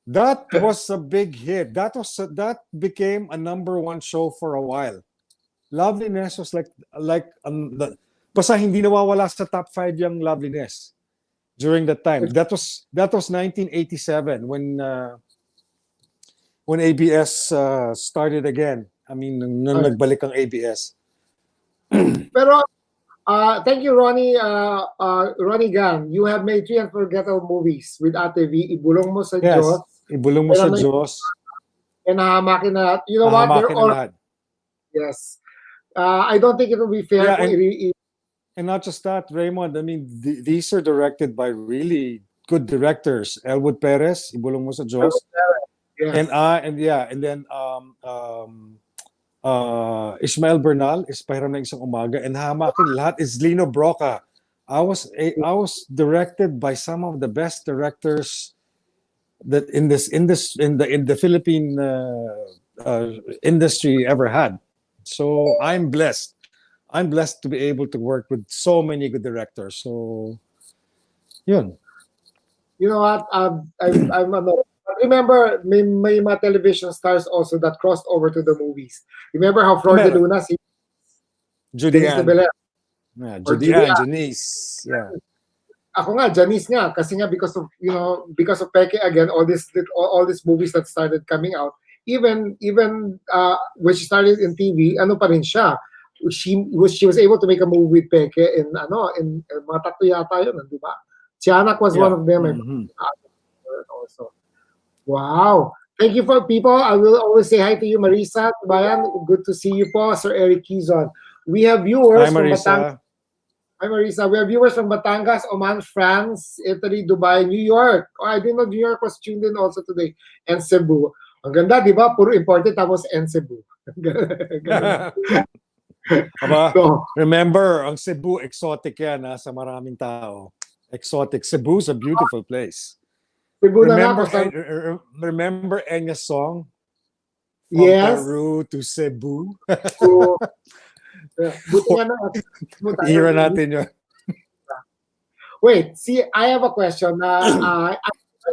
that was a big hit. That became a #1 show for a while. Loveliness was basta hindi nawawala sa top 5 yung Loveliness during that time. That was 1987 when ABS started again. I mean, nung nagbalik ang ABS. Pero thank you, Ronnie. Ronnie Gang, you have made 3 unforgettable movies with Ate V. Ibulong mo sa Yes, Diyos. ibulong mo sa Diyos. And Nahamakin na. You know what? They're Hahamakin na all, lahat. yes. I don't think it will be fair. Yeah, and not just that, Raymond. I mean, these are directed by really good directors. Elwood Perez, ibulong mo sa Diyos. Yes. And then Ismael Bernal is Pahiram na Isang Umaga, and hahamakin lahat is Lino Broca. I was directed by some of the best directors that in the Philippine industry ever had. So I'm blessed. I'm blessed to be able to work with so many good directors. So, yun. You know what? Remember, may mga television stars also that crossed over to the movies. Remember how Flor de Luna, si Judy Janice de Ann. Belen. Yeah, Or Judy Ann, Janice. Yeah. Ako nga, Janice nga, kasi nga because of Peke again, all these movies that started coming out, even when she started in TV, ano pa rin siya. She was able to make a movie with Peke in mga tatlo yata yun, di ba? Tianak was one of them. Also. Wow. Thank you for people. I will always say hi to you, Marisa. Bayan, good to see you po, Sir Eric Quizon. We have viewers from Batangas. Hi, Marisa. We have viewers from Batangas, Oman, France, Italy, Dubai, New York. Oh, I didn't know New York was tuned in also today. And Cebu. Ang ganda, di ba? Puro imported tapos and Cebu. Aba, remember, ang Cebu, exotic yan sa maraming tao. Exotic. Cebu's a beautiful place. Remember Enya's song? From Yes. Peru to Cebu. Ihira natin yun. Wait, see, I have a question na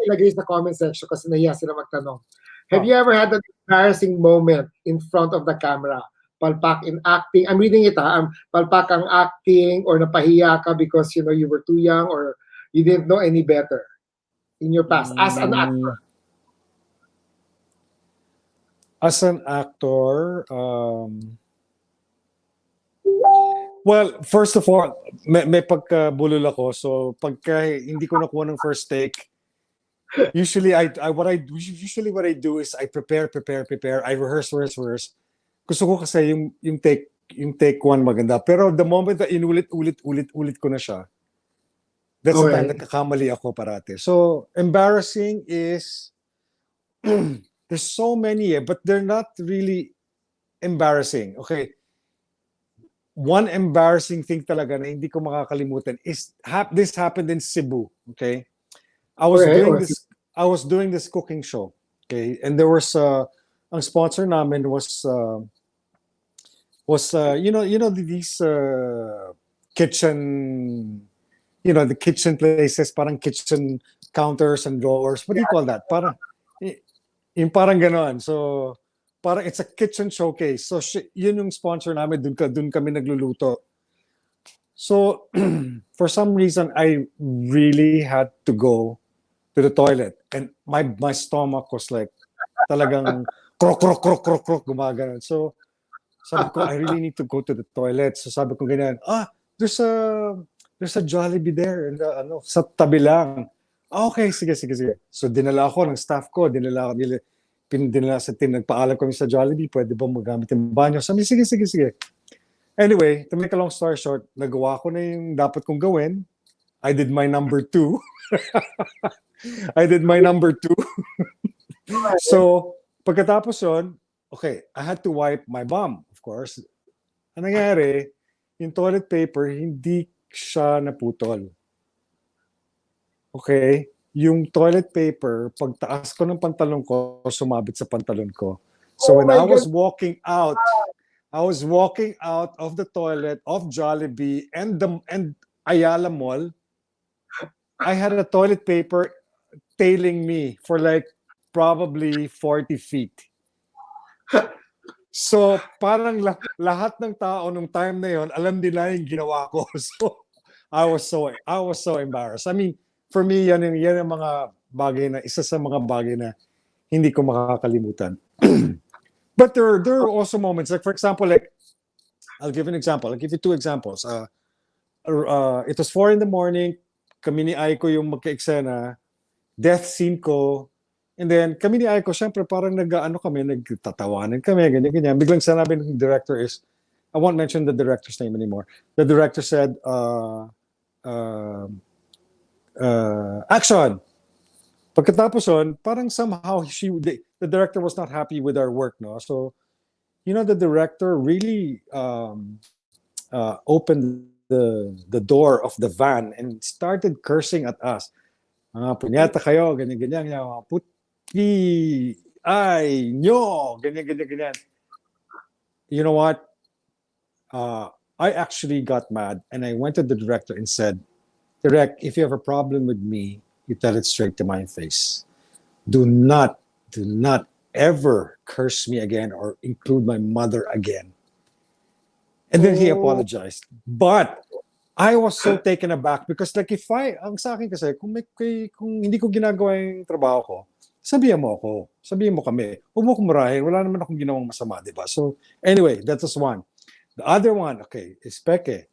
ilagay sa comment section kasi nahiya sila magtanong. Have you ever had an embarrassing moment in front of the camera? Palpak in acting. I'm reading it, palpak ang acting or napahiya ka because you were too young or you didn't know any better in your past as an actor? As an actor, well, first of all, may pagkabulol ako. So pagka hindi ko nakuha ng first take, usually what I do is I prepare. I rehearse. Gusto ko kasi yung take 1 maganda. Pero the moment na ulit ko na siya, that's the time nagkakamali ako parate. So embarrassing is there's so many, but they're not really embarrassing. Okay. One embarrassing thing talaga na hindi ko makakalimutan is this happened in Cebu. Okay. I was doing this cooking show. Okay. And there was ang sponsor namin was these kitchen, the kitchen places, parang kitchen counters and drawers. What do you call that? Parang ganon. So parang it's a kitchen showcase. So yun yung sponsor namin, dun kami nagluluto. So for some reason I really had to go to the toilet, and my stomach was like talagang krok gumagano. So sabi ko, I really need to go to the toilet. So sabi ko ganyan, there's there's a Jollibee there, and sa tabi lang. Okay, sige. So dinala ako ng staff ko, dinala sa nagpaalam kami sa Jollibee, pwede ba magamit yung banyo? Sabi, sige. Anyway, to make a long story short, nagawa ko na yung dapat kong gawin. I did my number 2. So, pagkatapos yun, okay, I had to wipe my bum, of course. Ang nangyari, yung toilet paper, hindi siya naputol. Okay? Yung toilet paper, pagtaas ko ng pantalon ko, sumabit sa pantalon ko. So when I was walking out of the toilet of Jollibee and Ayala Mall, I had a toilet paper tailing me for like probably 40 feet. So parang lahat ng tao nung time na yon, alam nila yung ginawa ko. So I was so embarrassed. I mean, for me, yan yung mga bagay na, isa sa mga bagay na hindi ko makakalimutan. But there are also moments, like for example, like, I'll give you 2 examples. It was 4 in the morning, kami ni Aiko yung magka-eksena, death scene ko, and then kami ni Aiko, syempre parang nagtatawanan kami, ganyan. Biglang sinabi ng director is, I won't mention the director's name anymore. The director said, action. Pagkatapos on, parang somehow the director was not happy with our work, no? So, the director really opened the door of the van and started cursing at us. Punyata kayo, ganyan. Puti, ay, nyo, ganyan. You know what? I actually got mad and I went to the director and said, Direct, if you have a problem with me, you tell it straight to my face. Do not ever curse me again or include my mother again. And then he apologized. But I was so taken aback because like ang sa akin kasi, kung hindi ko ginagawa yung trabaho ko, sabihan mo kami. Huwag mo kumurahin, wala naman akong ginawang masama, di ba? So anyway, that was one. The other one, okay, is Peke.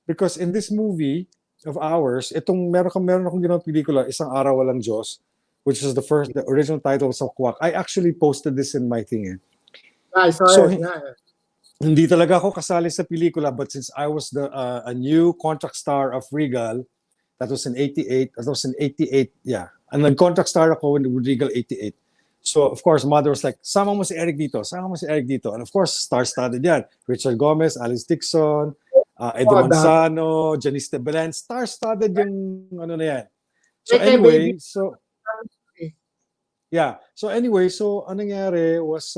Because in this movie of ours, meron akong ginawang pelikula, Isang Araw Walang Diyos, which is the original title of Kwak. I actually posted this in my thing. I saw it. Hindi talaga ako kasali sa pelikula, but since I was a new contract star of Regal, that was in 88, yeah. And nag-contract star ako with Regal 88. So, of course, mother was like, sama mo si Eric dito. And of course, star-studded yan. Richard Gomez, Alice Dixon, Eddie Manzano, Janice de Belen, star-studded yung na yan. So anyway, so anong nangyari was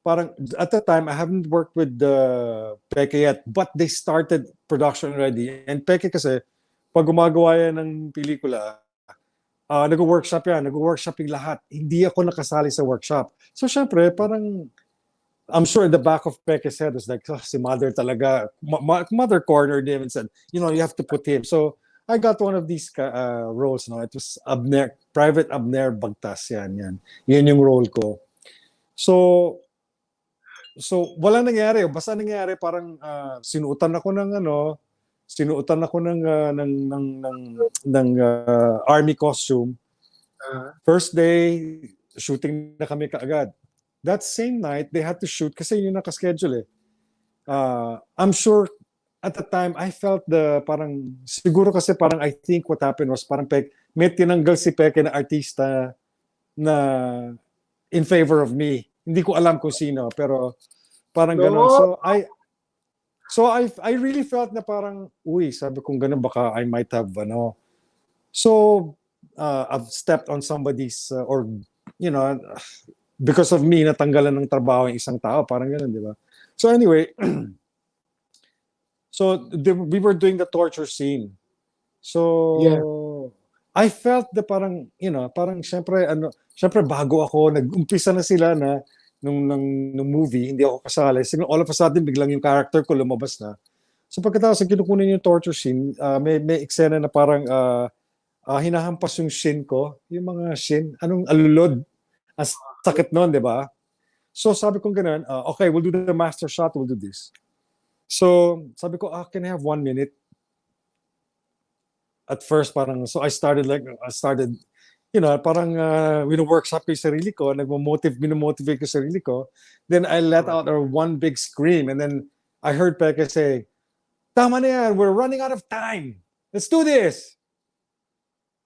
parang at the time I haven't worked with Peke yet, but they started production already. And Peke kasi pag gumagawa yan ng pelikula, nag-workshop yung lahat. Hindi ako nakasali sa workshop. So syempre, parang I'm sure in the back of Peke's head was like, si mother talaga. Mother cornered him and said, you have to put him. So I got one of these roles. No? It was Private Abner Bagtas. Yan. Yan yung role ko. So wala nangyari. Basta nangyari parang sinuotan ako ng army costume. First day, shooting na kami kaagad. That same night, they had to shoot kasi yun nakaschedule I'm sure at the time, I felt siguro kasi parang I think what happened was parang may tinanggal si Peke na artista na in favor of me. Hindi ko alam kung sino, pero parang gano'n. So I really felt na parang, sabi kong gano'n, baka I might have, So, I've stepped on somebody's, or, because of me, natanggalan ng trabaho yung isang tao, parang gano'n, di ba? So anyway, we were doing the torture scene. So, I felt na parang, parang syempre bago ako, nag-umpisa na sila na, nung movie, hindi ako kasali. So, all of a sudden, biglang yung character ko lumabas na. So pagkatapos kinukunin yung torture scene, may eksena na parang hinahampas yung shin ko, yung mga shin, anong alulod. Ang sakit nun, di ba? So sabi ko ganun, okay, we'll do the master shot, we'll do this. So sabi ko, can I have 1 minute? at first parang, so I started, you know, parang wino-workshop ko yung sarili ko, minomotivate ko yung sarili ko. Then I let out a one big scream, and then I heard Peke say, "Tama na yan, we're running out of time. Let's do this.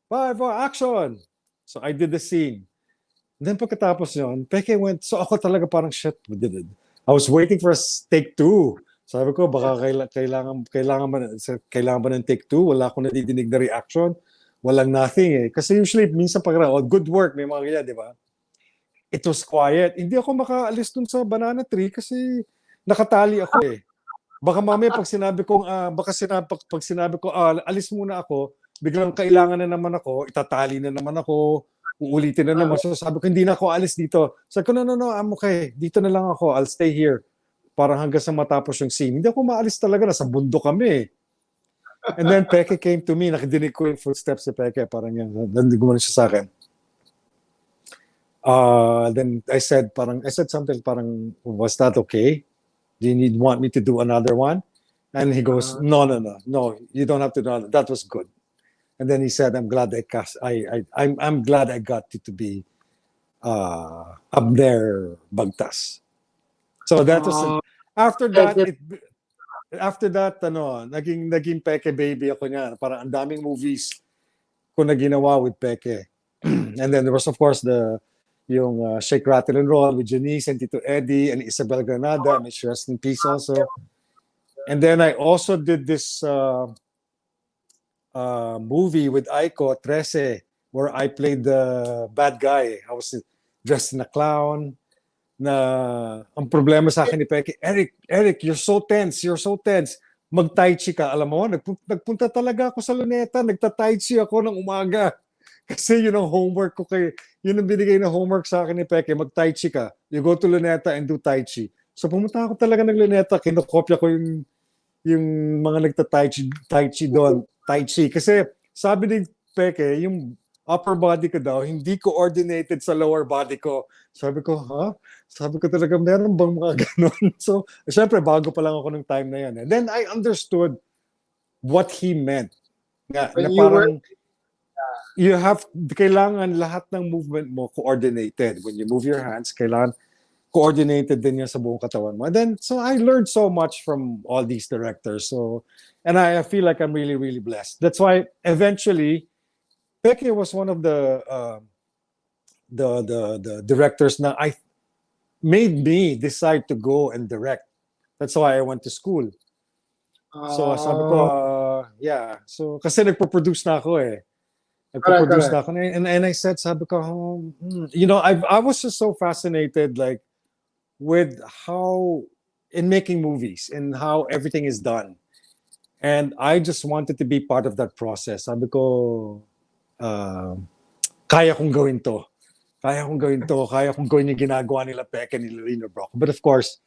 5, 4, action." So I did the scene. And then pagkatapos yun, Peke went, so ako talaga parang, shit, we did it. I was waiting for a take 2. Sabi ko, baka kailangan ba ng take 2? Wala akong nadidinig na reaction. Walang nothing eh. Kasi usually, minsan pag good work, may mga ganyan, di ba? It was quiet. Hindi ako makaalis dun sa banana tree kasi nakatali ako eh. Baka mamaya pag sinabi ko, alis muna ako, biglang kailangan na naman ako, itatali na naman ako, uulitin na naman. So sabi ko, hindi na ako alis dito. Sabi ko, no, I'm okay. Dito na lang ako. I'll stay here. Parang hanggang sa matapos yung scene. Hindi ako maalis talaga. Nasa bundok kami. And then Peke came to me. Nakidinig ko yung footsteps si Peke. Parang yan. Nandig mo na siya sa akin. Then I said something parang, was that okay? Do you want me to do another one? And he goes, no, you don't have to do that. That was good. And then he said, I'm glad I'm glad I got you to be up there, Bagtas. So that was after that, naging Peke baby ako niyan. Parang ang daming movies ko na ginawa with Peke. And then there was of course yung Shake, Rattle and Roll with Janice and Tito Eddie and Isabel Granada. May she rest in peace also. And then I also did this movie with Aiko, 13, where I played the bad guy. I was dressed in a clown. Na ang problema sa akin ni Peke, Eric, you're so tense. Mag-tai chi ka. Alam mo, nagpunta talaga ako sa Luneta. Nagta-tai chi ako ng umaga. Kasi yun ang homework ko yun ang binigay na homework sa akin ni Peke, mag-tai chi ka. You go to Luneta and do tai chi. So pumunta ako talaga ng Luneta, kinokopya ko yung mga nagta-tai chi doon. Tai chi. Kasi sabi ni Peke, yung upper body ko daw, hindi coordinated sa lower body ko. Sabi ko, ha? Sabi ko talaga, meron bang mga ganun? So, syempre, bago pa lang ako ng time na yan. And then I understood what he meant. Na parang, kailangan lahat ng movement mo coordinated. When you move your hands, kailangan coordinated din yan sa buong katawan mo. And then, so I learned so much from all these directors. So, and I feel like I'm really, really blessed. That's why eventually, Peke was one of the directors na made me decide to go and direct. That's why I went to school. So sabi ko, yeah. So kasi nagpo-produce na ako eh. Nagpo-produce na ako. And I said, sabi ko, you know, I was just so fascinated like with how in making movies and how everything is done. And I just wanted to be part of that process. Sabi ko, kaya kong gawin to. Kaya kong gawin yung ginagawa nila Peke, nila Lino Brock. But of course,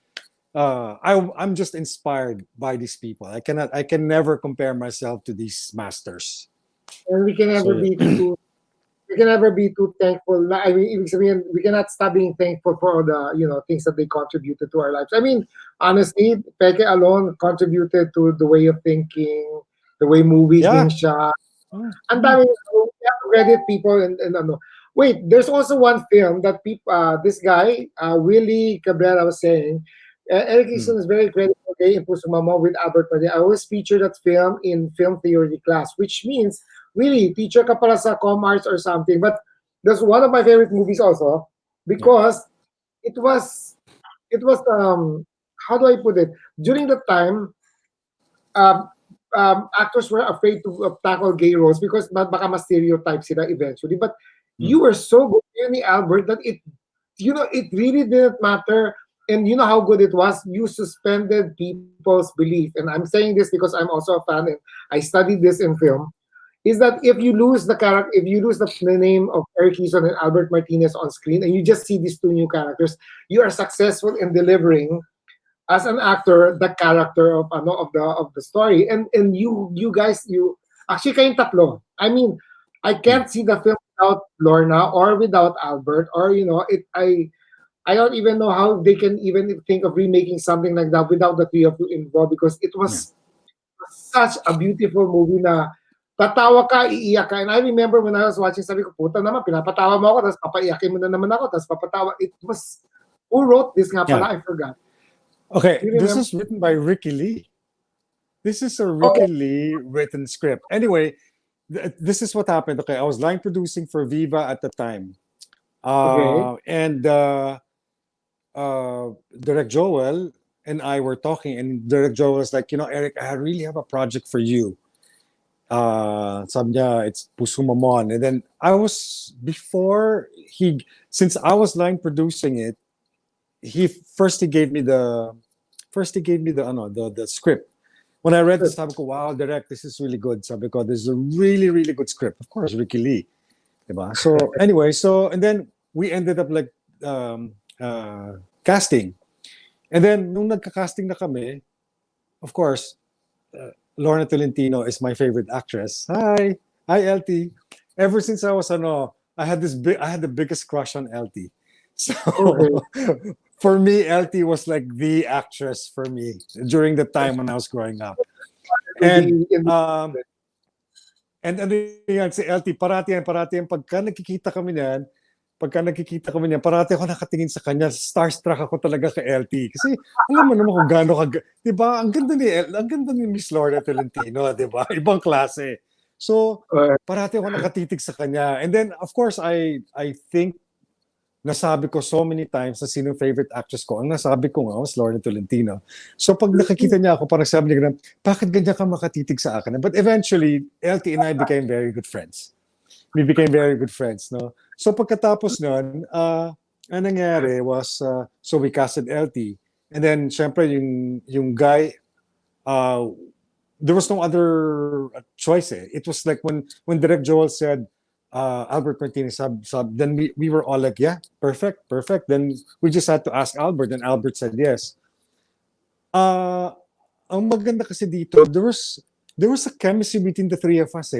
I'm just inspired by these people. I can never compare myself to these masters. And we can never be too thankful. I mean, we cannot stop being thankful for all the things that they contributed to our lives. I mean, honestly, Peke alone contributed to the way of thinking, the way movies being shot. And we have to credit people and wait, there's also one film that this guy, Willie Cabrera was saying, Eric Easton is very credible in Pusumamo with Albert Padilla. I always feature that film in film theory class, which means, really, teacher ka pala sa com arts or something. But that's one of my favorite movies also, because it was how do I put it? During the time, actors were afraid to tackle gay roles because baka ma-stereotype sila eventually. But you were so good, ni Albert, that it really didn't matter. And you know how good it was? You suspended people's belief. And I'm saying this because I'm also a fan and I studied this in film. Is that if you lose the character, if you lose the name of Eric Quizon and Albert Martinez on screen, and you just see these two new characters, you are successful in delivering as an actor the character of the story. And you guys actually kayong tatlo. I mean, I can't see the film without Lorna or without Albert or I don't even know how they can even think of remaking something like that without the three of you involved, because it was such a beautiful movie na tatawa ka, iiyak ka. And I remember when I was watching, sabi ko, puta naman, pinapatawa mo ako, tapos papaiyakin mo na naman ako, tapos papatawa. It was, who wrote this nga pala? I forgot. Okay, You this remember? is written by Ricky Lee. This is a Oh, Ricky Lee written script. Anyway, this is what happened. Okay, I was line producing for Viva at the time. okay. And Direct Joel and I were talking, and Direct Joel was like, Eric, I really have a project for you. Sabi niya, it's Puso Mamon. And then since I was line producing it, he gave me the script. When I read this, sabi ko, wow, Direct, this is really good. Sabi ko, this is a really, really good script. Of course, Ricky Lee. Diba? So anyway, and then we ended up like casting. And then, nung nagka-casting na kami, of course, Lorna Tolentino is my favorite actress. Hi, LT. Ever since I was I had the biggest crush on LT. So Okay. for me, LT was like the actress for me during the time when I was growing up. And ano yan, si LT, parati yan, pagka nakikita kami niyan, parati ako nakatingin sa kanya, starstruck ako talaga kay LT. Kasi alam mo naman kung gaano di ba? Ang ganda ni Miss Lorna Tolentino, di ba? Ibang klase. So, parati ako nakatitig sa kanya. And then, of course, I think nasabi ko so many times na sino favorite actress ko. Ang nasabi ko nga was Lorna Tolentino. So pag nakakita niya ako, parang sabi niya, bakit ganyan ka makatitig sa akin? But eventually, LT and I became very good friends. We became very good friends, no? So pagkatapos nun, ang nangyari was, so we casted LT. And then, syempre, yung guy, there was no other choice. It was like when Direct Joel said, Albert Martinez sub, then we were all like, yeah, perfect. Then we just had to ask Albert, and Albert said yes. Ang maganda kasi dito, there was a chemistry between the three of us.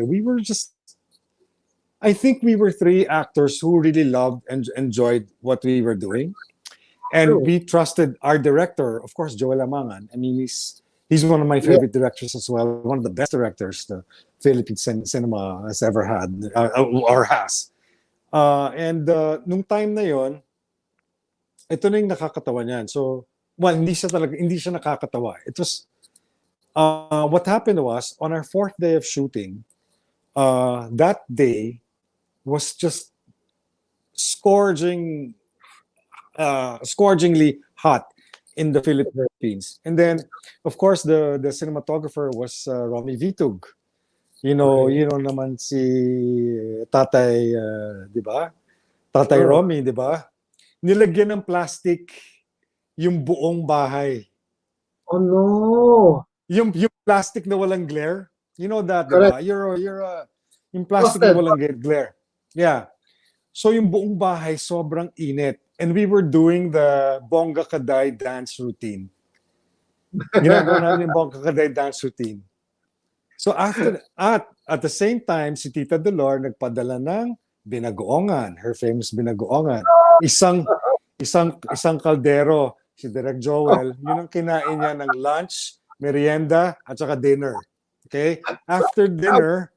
I think we were three actors who really loved and enjoyed what we were doing. And we trusted our director, of course, Joel Amangan. I mean, he's one of my favorite directors as well, one of the best directors the Philippine cinema has ever had, or has. And nung time na yon, ito na yung nakakatawa niyan. So, well, hindi siya nakakatawa. It was, what happened was, on our 4th day of shooting, that day was just scorchingly hot in the Philippines. And then, of course, the cinematographer was Romy Vitug. You know naman si Tatay, di ba? Tatay Romy, di ba? Nilagyan ng plastic yung buong bahay. Oh no! Yung plastic na walang glare. You know that, di ba? Yung plastic na walang glare. Yeah. So yung buong bahay sobrang init. And we were doing the Bongga Kaday dance routine. Ginagawa namin yung Bongga Kaday dance routine. So at the same time, si Tita Dolor nagpadala ng binagoongan, her famous binagoongan. Isang kaldero, si Direk Joel, yun ang kinain niya ng lunch, merienda, at saka dinner. Okay? After dinner,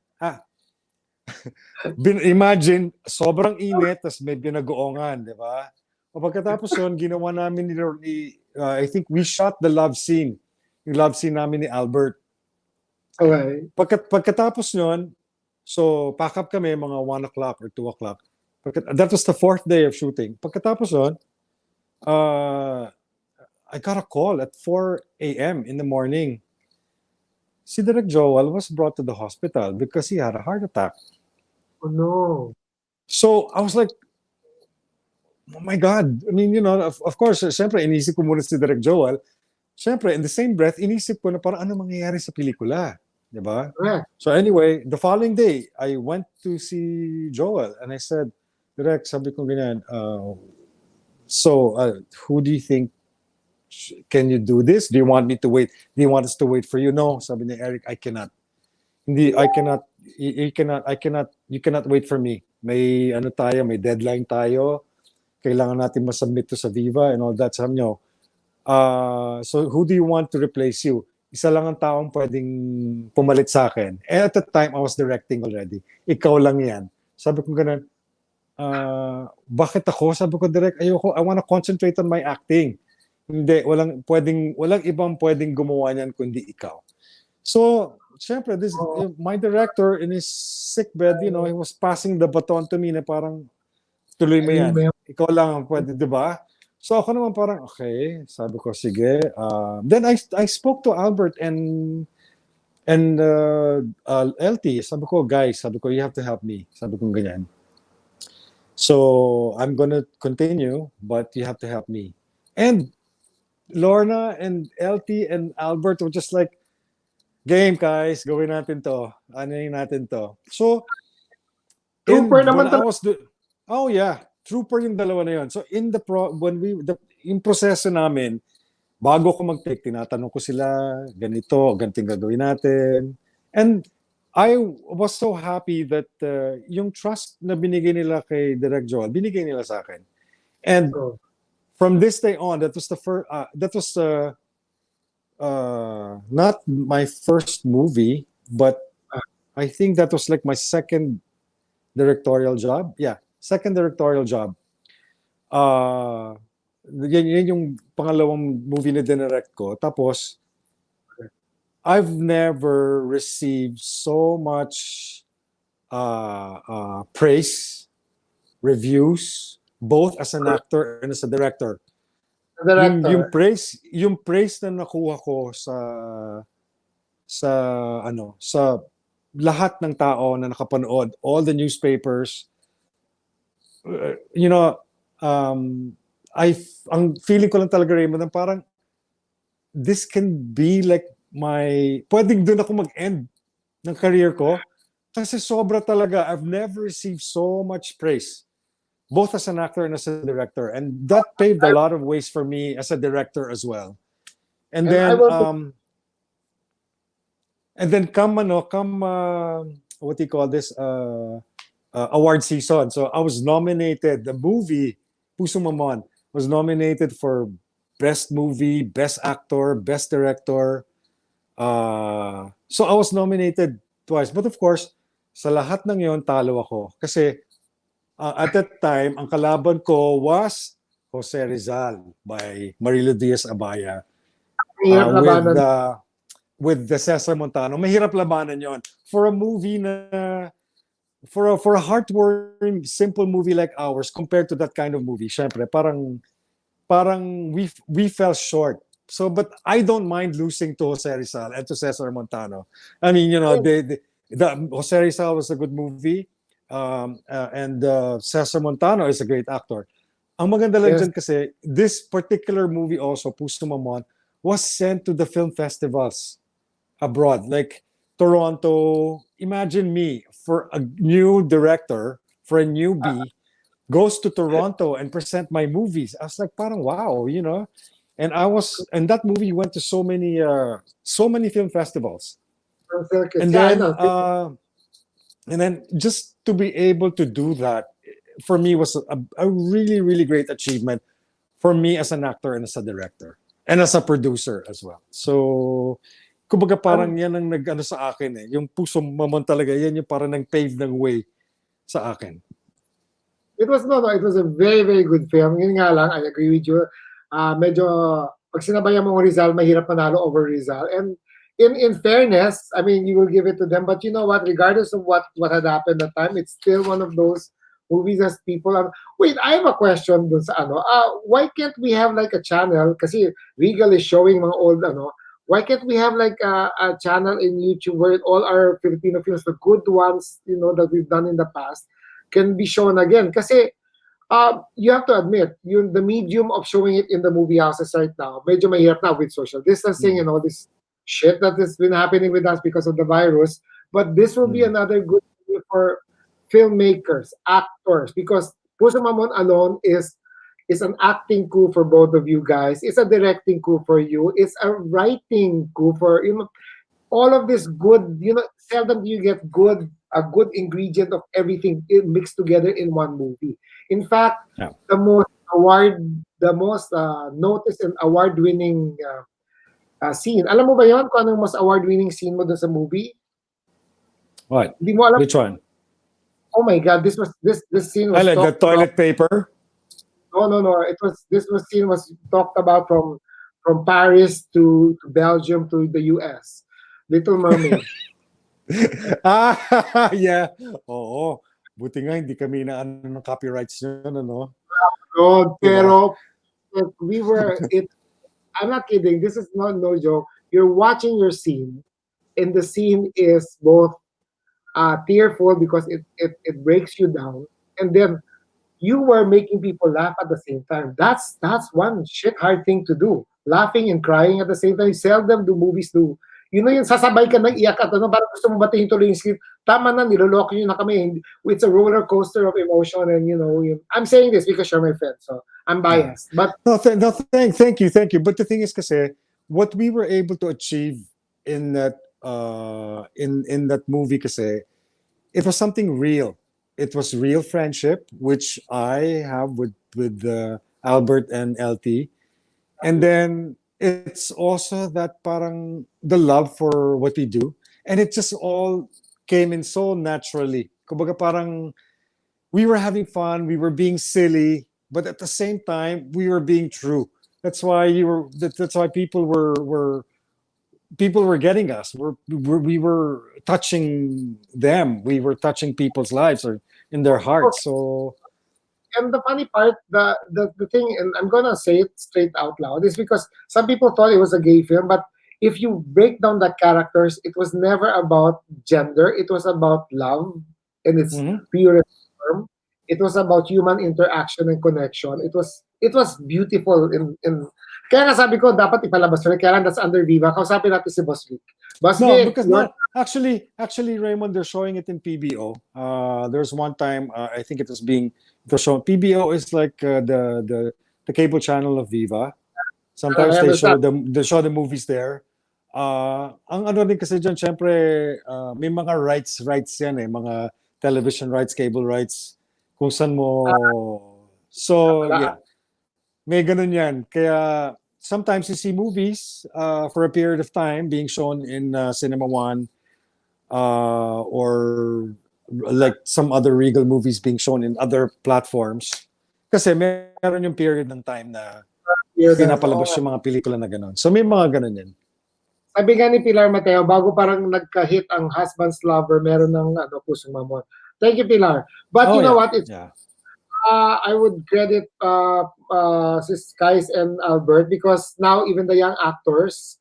imagine, sobrang init, tas may binagoongan, di ba? O pagkatapos yun, ginawa namin I think we shot the love scene. Yung love scene namin ni Albert. Okay. Pagkatapos nun, so pack up kami mga 1 o'clock or 2 o'clock. That was the 4th day of shooting. Pagkatapos nun, I got a call at 4 a.m. in the morning. Si Direk Joel was brought to the hospital because he had a heart attack. Oh no. So I was like, oh my God. I mean, of course, siyempre, inisip ko muna si Direk Joel. Siyempre, in the same breath, inisip ko na parang ano mangyayari sa pelikula. Diba? So anyway, the following day, I went to see Joel and I said, Direk, sabi ko ganyan, who do you think, can you do this? Do you want me to wait? Do you want us to wait for you? No, sabi ni Eric, I cannot. You cannot wait for me. May may deadline tayo. Kailangan natin masubmit to sa Viva and all that. Sabi niyo, so who do you want to replace you? isa lang ang taong pwedeng pumalit sa akin. And at the time, I was directing already. Ikaw lang yan. Sabi ko ganun, bakit ako? Sabi ko, direct, ayoko, I wanna concentrate on my acting. Hindi, walang ibang pwedeng gumawa niyan kundi ikaw. So, syempre, my director in his sick bed, you know, he was passing the baton to me na parang, tuloy mo yan. Ikaw lang ang pwede, di ba? So ako naman parang, okay, sabi ko, sige. Then I spoke to Albert and LT. Sabi ko, guys, sabi ko, you have to help me. Sabi ko ganyan. So I'm gonna continue, but you have to help me. And Lorna and LT and Albert were just like, game, guys, gawin natin to. Anuhin natin to. So, Trooper naman oh yeah, trooper yung dalawa na yun. So yung proseso namin, bago ko mag-take, tinatanong ko sila, ganito gagawin natin. And I was so happy that yung trust na binigay nila kay Direk Joel, binigay nila sa akin. And from this day on, that was not my first movie, but I think that was like my second directorial job. Yeah, second directorial job. Yan yung pangalawang movie na dinirect ko. Tapos, I've never received so much praise, reviews, both as an actor and as a director. Yung praise na nakuha ko sa lahat ng tao na nakapanood, all the newspapers, you know, ang feeling ko lang talaga, Raymond, parang this can be like pwedeng doon ako mag-end ng career ko kasi sobra talaga. I've never received so much praise, both as an actor and as a director, and that paved a lot of ways for me as a director as well. And then come what do you call this, award season. So I was nominated, the movie Puso Mamon was nominated for best movie, best actor, best director. So I was nominated twice, but of course sa lahat ng yon talo ako kasi at that time ang kalaban ko was Jose Rizal by Marilo Diaz-Abaya, with the Cesar Montano. Mahirap labanan yon for a movie na for a heartwarming simple movie like ours compared to that kind of movie. Syempre parang we fell short. So but I don't mind losing to Jose Rizal and to Cesar Montano. I mean, you know, the Jose Rizal was a good movie, and Cesar Montano is a great actor. Ang maganda lang dyan kasi this particular movie also, Puso Mamon, was sent to the film festivals abroad, like Toronto. Imagine me, for a new director, for a newbie, goes to Toronto and present my movies. I was like, parang wow, you know. And that movie went to so many film festivals. And then just to be able to do that, for me was a really, really great achievement for me as an actor and as a director and as a producer as well. So, kumbaga parang yan ang nag-ano sa akin eh. Yung Puso Mamon talaga, yan yung parang nag-pave ng way sa akin. It was a very, very good film. Yun nga lang, I agree with you. Medyo, pag sinabayan mo Rizal, mahirap manalo over Rizal. And in fairness, I mean, you will give it to them. But you know what? Regardless of what had happened at the time, it's still one of those movies as people are. Wait, I have a question dun sa ano. Why can't we have like a channel? Kasi Regal is showing mga old ano. Why can't we have like a channel in YouTube where all our Filipino films, the good ones, you know, that we've done in the past, can be shown again? Kasi you have to admit, the medium of showing it in the movie houses right now, medyo mahirap na with social distancing and all this shit that has been happening with us because of the virus. But this will be another good thing for filmmakers, actors, because Puso Mamon alone is an acting coup for both of you guys. It's a directing coup for you. It's a writing coup for, you know, all of this good, you know, seldom do you get a good ingredient of everything mixed together in one movie. In fact, the most noticed and award-winning scene. Alam mo ba yon kung anong mas award-winning scene mo dun sa movie? What? Hindi mo alam? Which one? Oh my God, this scene I was like the talked about. toilet paper. No. This scene was talked about from Paris to Belgium to the US. Little Mermaid. Yeah. Oo. Buti nga hindi kami na ano ng copyrights yun, ano? God, Diba? pero we were it. I'm not kidding. This is not no joke. You're watching your scene, and the scene is both tearful because it breaks you down, and then you were making people laugh at the same time. That's one shit hard thing to do. Laughing and crying at the same time. Seldom do movies do. You know yun, sasabay ka ng iyak at ano, parang gusto mo batiin tuloy yung script. Tama na, niloloko nyo na kami. It's a roller coaster of emotion and I'm saying this because you're my friend, so I'm Yeah. biased. But No, thank you. But the thing is kasi, what we were able to achieve in that movie kasi, it was something real. It was real friendship, which I have with Albert and LT. And then it's also that parang the love for what we do. And it just all came in so naturally. Kumbaga parang we were having fun, we were being silly, but at the same time, we were being true. That's why people were getting us. We were touching them. We were touching people's lives or in their hearts. So and the funny part, the thing, and I'm gonna say it straight out loud, is because some people thought it was a gay film, but if you break down the characters, it was never about gender. It was about love in its mhm. purest form. It was about human interaction and connection. It was beautiful in kaya nga sabi ko dapat ipalabas yun. Kaya lang that's under Viva. Kausapin natin si Boss Vic. Boss No, Vic, because you're not actually, Raymond, they're showing it in PBO. There's one time I think it was shown. PBO is like the cable channel of Viva. Sometimes I understand. they show the movies there. Ang ano din kasi dyan, syempre, may mga rights yan eh, mga television rights, cable rights, kung saan mo. So, Wala. yeah, may ganun yan. Kaya, sometimes you see movies for a period of time being shown in Cinema One or like some other Regal movies being shown in other platforms. Kasi meron yung period ng time na Here then. Oo pinapalabas nga. yung mga pelikula na gano'n. So may mga gano'n yan. Sabi nga ni Pilar Mateo, bago parang nagka-hit ang Husband's Lover, meron ng Pusong Mamon. Thank you, Pilar. But Oh you know yeah, what? yeah. I would credit Sis Kais and Albert because now even the young actors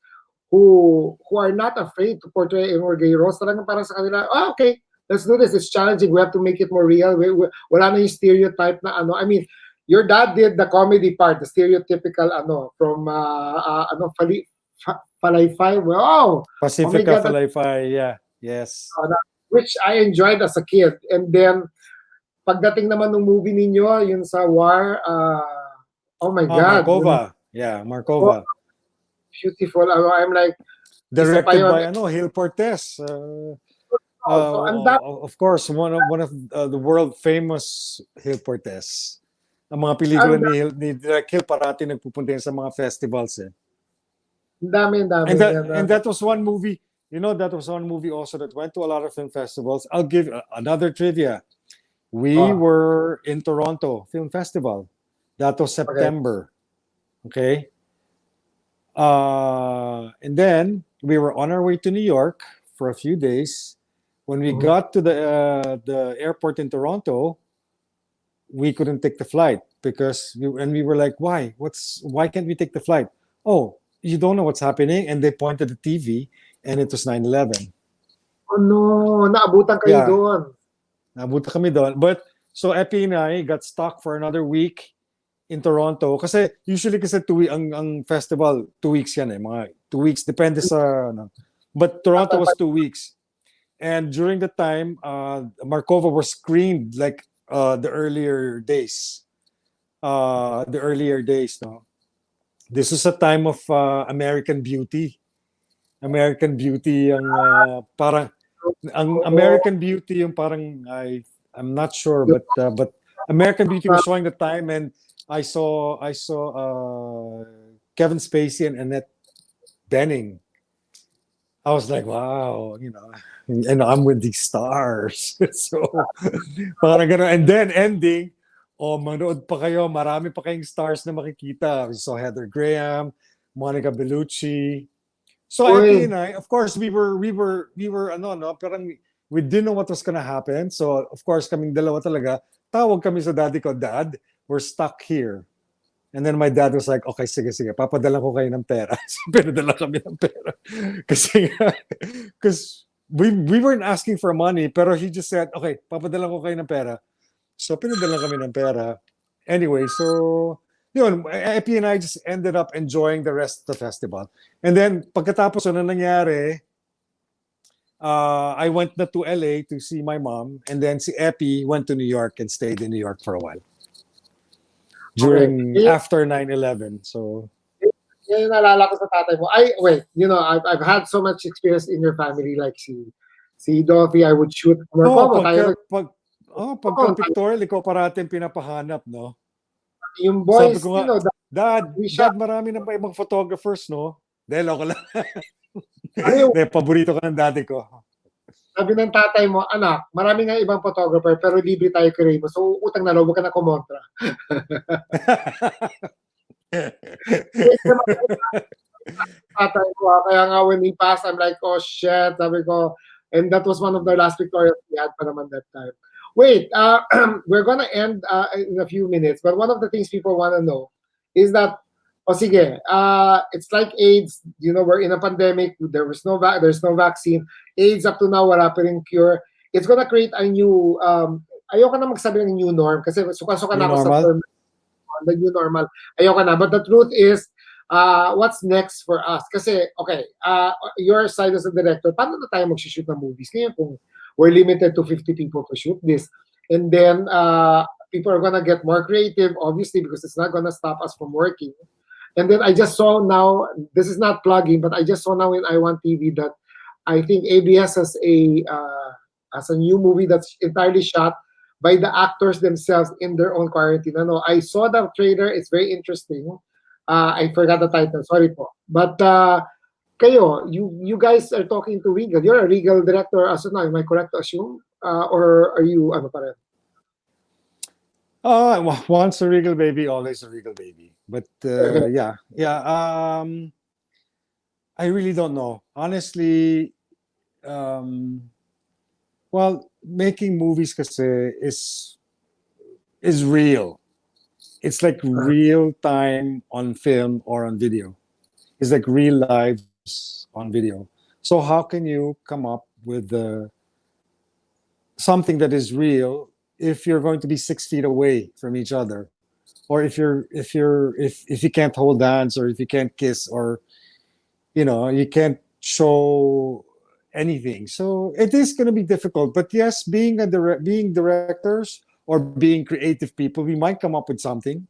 who are not afraid to portray a more gay roles, talagang parang sa kanila, okay, let's do this. It's challenging. We have to make it more real. Wala na yung stereotype na ano. I mean, your dad did the comedy part, the stereotypical from Falayfay. Wow! Oh my Pacifica God, Falayfay, yeah. Yes. which I enjoyed as a kid. And then, pagdating naman ng movie ninyo, yun sa War, oh my God, Markova. Yeah, oh, Markova. beautiful. I'm like, isa pa Directed yun. by Gil Portes. So, ang dami. Of course, one of the world famous Gil Portes. Ang mga pelikula Ang ni Direk Gil parati nagpupunta yan sa mga festivals eh. dami. And that was one movie, that was one movie also that went to a lot of film festivals. I'll give another trivia. We were in Toronto Film Festival. That was September. Okay. And then we were on our way to New York for a few days. When we got to the airport in Toronto, we couldn't take the flight because we were like, why? Why can't we take the flight? Oh, you don't know what's happening, and they pointed the TV, and it was 9/11. Oh no, naabutan kayo Yeah, doon. nabuta kami doon. But so Epi and I got stuck for another week in Toronto kasi usually kasi ang festival 2 weeks yan eh, mga 2 weeks depende sa ano. But Toronto was 2 weeks. And during the time, Markova was screened like the earlier days. No. This was a time of American Beauty. American Beauty ang parang ang American Beauty yung parang I'm not sure but American Beauty was showing the time and I saw Kevin Spacey and Annette Benning. I was like, wow, and I'm with these stars. So, parang gano'n. And then ending, manood pa kayo, marami pa kayong stars na makikita. We saw Heather Graham, Monica Bellucci. So Epi Uy, and I, of course, we were, parang we didn't know what was gonna happen. So, of course, kaming dalawa talaga, tawag kami sa daddy ko, Dad, we're stuck here. And then my dad was like, okay, sige, papadala ko kayo ng pera. So, pinadala kami ng pera. Kasi because we weren't asking for money, pero he just said, okay, papadala ko kayo ng pera. So, pinadala kami ng pera. Anyway, so, yun, Epi and I just ended up enjoying the rest of the festival. And then, pagkatapos na nangyari, I went na to LA to see my mom. And then si Epi went to New York and stayed in New York for a while. okay. After 9/11. So, Yan yung naalala ko sa tatay mo. Ay, wait, I've had so much experience in your family, like si Dorothy, I would shoot. pagka pictorial, ikaw parating pinapahanap, no? Yung Sabi boys, ko nga, Dad, we shot. marami na ba ibang photographers, no? Dahil ako lang. Ano Dahil paborito ka ng daddy ko. sabi ng tatay mo, anak, marami nga ibang photographer, pero libre tayo kay mo. So, utang na loob ka na kumontra. Tatay ko, kaya nga when he passed, I'm like, oh shit, sabi ko, and that was one of the last pictorials we had pa naman that time. Wait, we're gonna end in a few minutes, but one of the things people want to know is that, sige, it's like AIDS, we're in a pandemic, there's no vaccine, AIDS up to now, wala pa ring cure. It's gonna create a new, ayoko na magsabi ng new norm, kasi suka-suka na ako sa term, the new normal, ayoko na, but the truth is, what's next for us? Kasi, okay, your side as a director, paano na tayo mag-shoot ng movies? Ngayon kung we're limited to 50 people to shoot this, and then people are gonna get more creative, obviously, because it's not gonna stop us from working. And then I just saw now, this is not plugging, but I just saw now in I1 TV that I think ABS has a new movie that's entirely shot by the actors themselves in their own quarantine. Ano, I saw the trailer, it's very interesting. I forgot the title, sorry po. But kayo, you guys are talking to Regal. You're a Regal director as of now, am I correct to assume? Or are you, ano pa rin? Once a Regal baby, always a Regal baby. But yeah. I really don't know. Honestly, well, making movies kasi is real. It's like real time on film or on video. It's like real lives on video. So how can you come up with something that is real if you're going to be 6 feet away from each other, or if you can't hold hands, or if you can't kiss, or you can't show anything. So it is going to be difficult. But yes, being directors or being creative people, we might come up with something.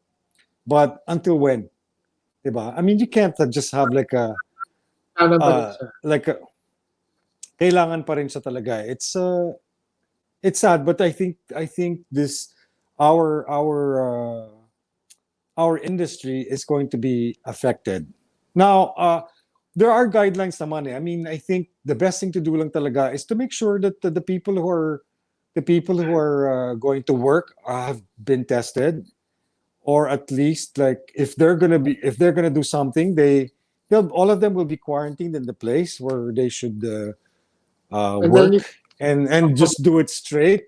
But until when? Diba? I mean, you can't just have like a kailangan pa rin siya talaga. It's sad, but I think this our industry is going to be affected. Now, there are guidelines naman eh. I mean, I think the best thing to do lang talaga is to make sure that the people who are going to work have been tested, or at least like if they're gonna do something, all of them will be quarantined in the place where they should work, and just do it straight,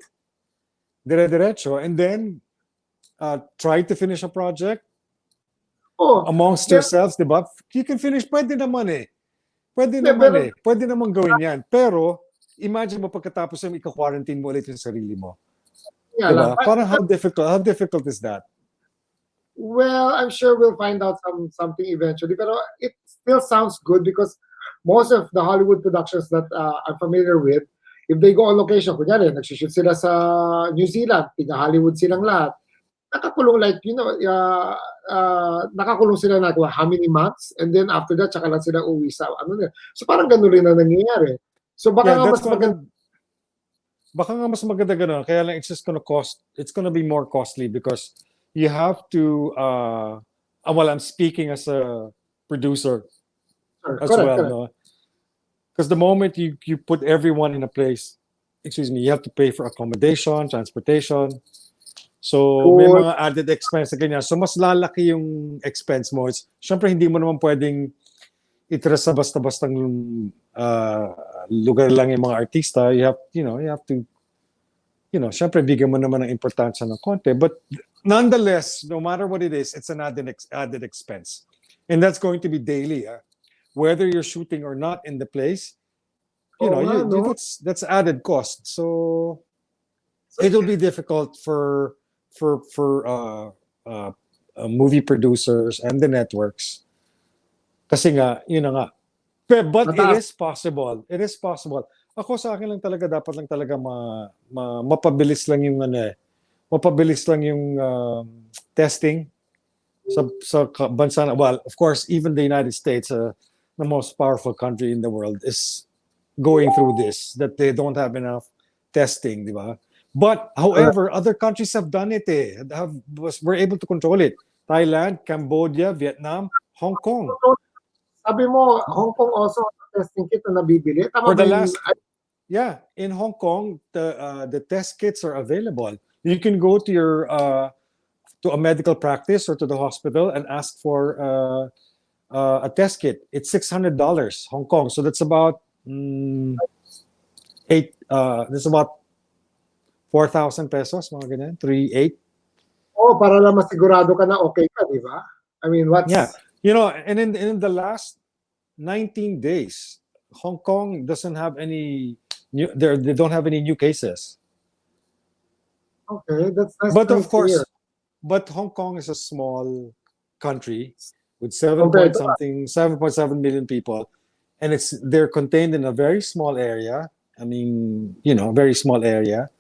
dire-diretso, and then try to finish a project amongst yourselves, diba? You can finish, pwede naman eh. Pwede naman gawin yan. Pero, imagine mo pagkatapos yung ika-quarantine mo ulit yung sarili mo. Diba? Parang how difficult is that? Well, I'm sure we'll find out something eventually. But it still sounds good because most of the Hollywood productions that I'm familiar with, if they go on location, kunyari, nagsushoot sila sa New Zealand, tiga-Hollywood silang lahat, nakakulong like, nakakulong sila na how many months, and then after that, tsaka lang sila uwi sa nila. So parang ganun rin na nangyayari. So baka nga mas maganda. Baka nga mas maganda ganun. Kaya lang it's gonna be more costly because you have to, well, I'm speaking as a producer. Sure. as Correct, well, correct. no? Because the moment you put everyone in a place, excuse me, you have to pay for accommodation, transportation. So may Food. mga added expense na ganyan. So mas lalaki yung expense mo. Syempre hindi mo naman pwedeng itras sa basta-bastang uh, lugar lang yung mga artista. You have to, syempre bigyan mo naman ng importansya ng konti. But nonetheless, no matter what it is, it's an added expense. And that's going to be daily. Whether you're shooting or not in the place, Oo nga, no? that's added cost. So it'll be difficult for movie producers and the networks. Kasi nga, yun na nga. But it Mataas. is possible. It is possible. Ako sa akin lang talaga, dapat lang talaga mapabilis lang yung mapabilis lang yung testing sa bansa na. Well, of course, even the United States, the most powerful country in the world, is going through this, that they don't have enough testing, di ba? But, however, other countries have done it were able to control it. Thailand, Cambodia, Vietnam, Hong Kong. Sabi mo, Hong Kong also testing kit na nabibili. Tama For ba the yung... last, yeah, in Hong Kong, the test kits are available. You can go to a medical practice or to the hospital and ask for a test kit. It's $600 Hong Kong. So that's about that's about 4,000 pesos, mga ganyan, 3,800. Oh, para lang masigurado ka na okay ka, di ba? I mean, what's... Yeah. And in the last 19 days, Hong Kong doesn't have any they don't have any new cases. Okay, that's But nice of course, to hear. but Hong Kong is a small country with 7 Compared point to us. something, 7.7 million people, and they're contained in a very small area. I mean, very small area.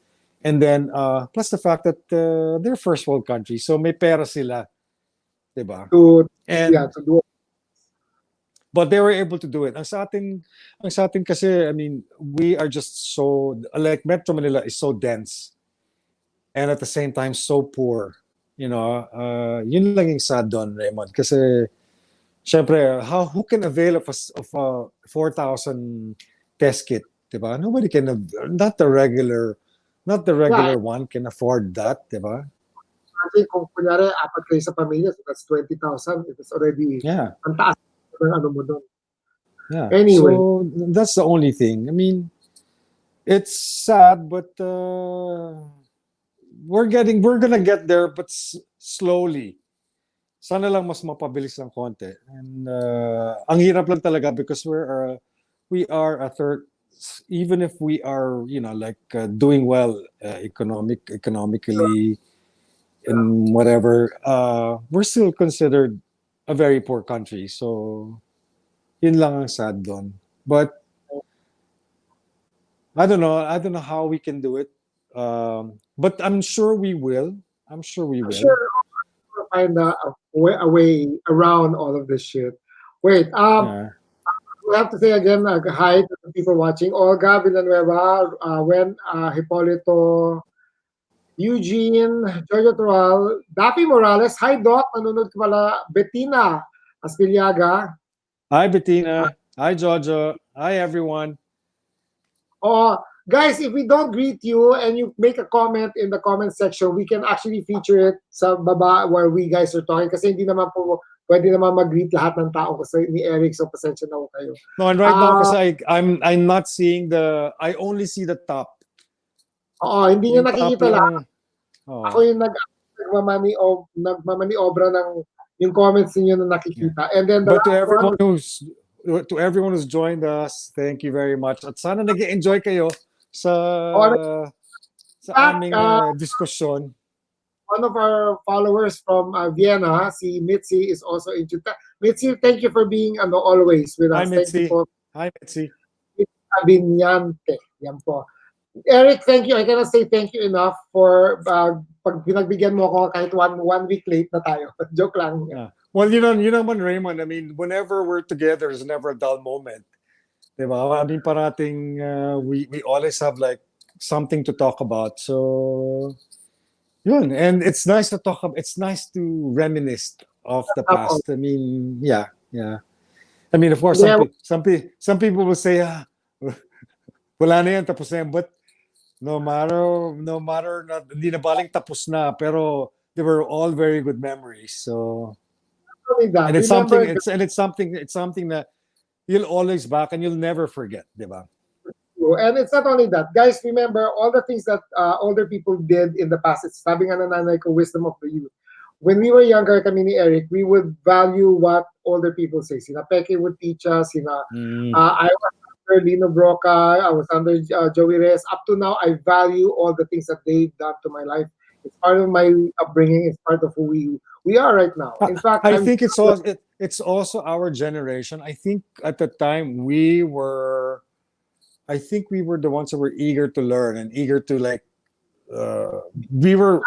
And then plus the fact that they're first world country, so may pera sila, diba? To And do. but they were able to do it. Ang sa atin kasi, I mean, we are just so, like Metro Manila is so dense and at the same time so poor. Yun lang yung sad doon, Raymond. Kasi, syempre, who can avail of a 4,000 test kit, diba? Nobody can, not the regular one can afford that, diba? Kasi kung kunyari, 4 kayo sa pamilya, so that's 20,000. It is already, ang taas ng ano mo doon. Yeah. Anyway. So, that's the only thing. I mean, it's sad, but we're gonna get there, but slowly. Sana lang mas mapabilis ng konti. And ang hirap lang talaga because we are a third, even if we are, doing well economically and whatever, we're still considered a very poor country. So, yun lang ang sad doon. But I don't know how we can do it. But I'm sure we will. I'm sure we'll find a way around all of this shit. Wait, we have to say again, hi to the people watching. Olga Villanueva, Hipolito, Eugene, Jojo Toral, Daffy Morales, hi Doc, nanonood ka pala, Bettina Aspiliaga. Hi Bettina, hi Jojo, hi everyone. Guys, if we don't greet you and you make a comment in the comment section, we can actually feature it sa baba where we guys are talking. Kasi hindi naman po pwede naman mag-greet lahat ng tao kasi ni Eric, so pasensya na po kayo. No, and right now kasi I'm not seeing I only see the top. Hindi nyo nakikita lahat. Ako yung nagmamaniobra ng yung comments niyo na nakikita. And then but to everyone who's joined us, thank you very much. At sana nag-enjoy kayo sa aming diskusyon. One of our followers from Vienna, si Mitzi, is also into that. Mitzi, thank you for being always with us. Hi, Mitzi. Thank you po. Hi, Mitzi. Abinyante. Yan po. Eric, thank you. I cannot say thank you enough for pag pinagbigyan mo ako kahit one week late na tayo. Joke lang. Yeah. Well, you know, Raymond, I mean, whenever we're together, there's never a dull moment. Diba? I mean, parating we always have like something to talk about. So, yun. And it's nice to reminisce of the past. I mean, yeah. I mean, of course, They have, some people will say, wala na yan, tapos na yan. But no matter, hindi na baling tapos na, pero they were all very good memories. So, only that. and Remember, it's something that you'll always back and you'll never forget, diba? and it's not only that. Guys, remember all the things that older people did in the past. It's sabi nga ng nanay ko, wisdom of the youth. When we were younger, kami ni Eric, we would value what older people say. Sina Peke would teach us. I was under Lino Broca. I was under Joey Reyes. Up to now, I value all the things that they've done to my life. It's part of my upbringing. It's part of who we are right now. In fact, I think it's also our generation. I think at the time I think we were the ones that were eager to learn and eager to like. We were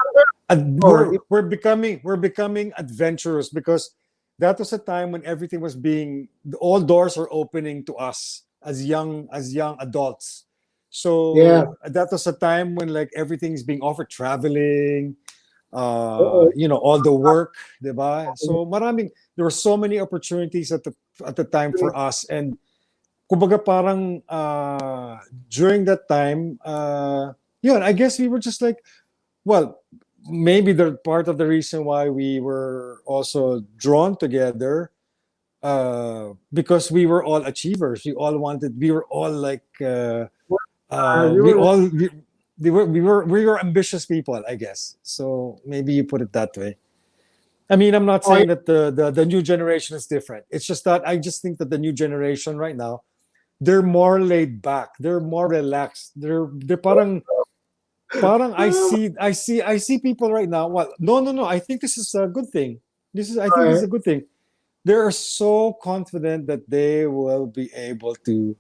we're becoming adventurous because that was a time when everything was all doors are opening to us as young adults. So Yeah. that was a time when like everything's being offered, traveling, Oo. all the work, diba? So there were so many opportunities at the time for us, and kumbaga parang during that time, I guess we were just like, well, maybe the part of the reason why we were also drawn together, because we were all achievers. We were all like, You were we were ambitious people, I guess. So maybe you put it that way. I mean, I'm not saying that the new generation is different. It's just that I just think that the new generation right now, they're more laid back. They're more relaxed. They're parang I see people right now. Well, no. I think this is a good thing. I think this is a good thing. They're so confident that they will be able to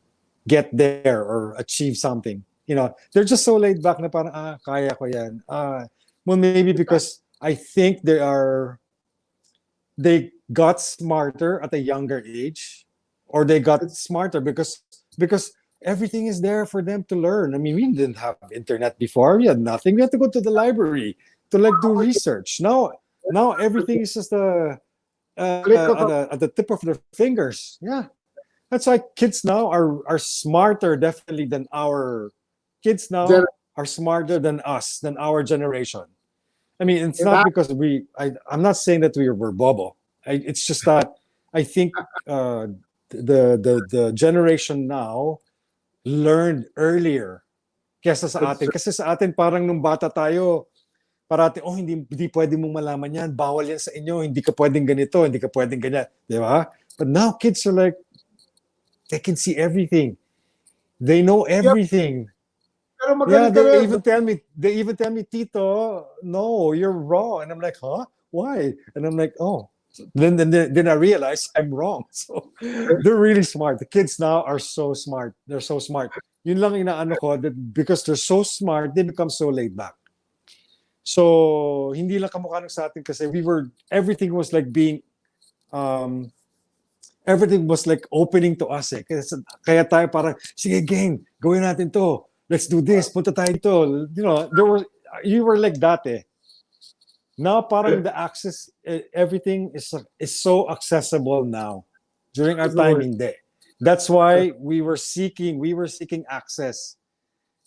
get there or achieve something. They're just so laid back na parang kaya ko yan. Well, maybe because I think they got smarter at a younger age, or they got smarter because everything is there for them to learn. I mean, we didn't have internet before. We had nothing. We had to go to the library to like do research. Now everything is just at the tip of their fingers. Yeah, that's why kids now are smarter definitely than our kids now are smarter than us, than our generation. I mean, it's not because I'm not saying that we were bobo. It's just that I think the generation now learned earlier kesa sa atin. Kasi sa atin, parang nung bata tayo, parati, hindi pwede mong malaman yan. Bawal yan sa inyo. Hindi ka pwedeng ganito. Hindi ka pwedeng ganyan. Di ba? But now, kids are like, they can see everything. They know everything. Yeah, they even tell me, Tito, no, you're wrong. And I'm like, huh? Why? And I'm like, oh. Then I realize I'm wrong. So they're really smart. The kids now are so smart. They're so smart. Yun lang inaano ko, that because they're so smart, they become so laid back. So hindi lang kamukha ng sa atin kasi everything was like everything was like opening to us eh. Kaya tayo parang, sige gang, gawin natin to. Let's do this. Punta tayo dito. You were like that eh. Now parang the access, everything is so accessible now. During our time, hindi. That's why we were seeking access.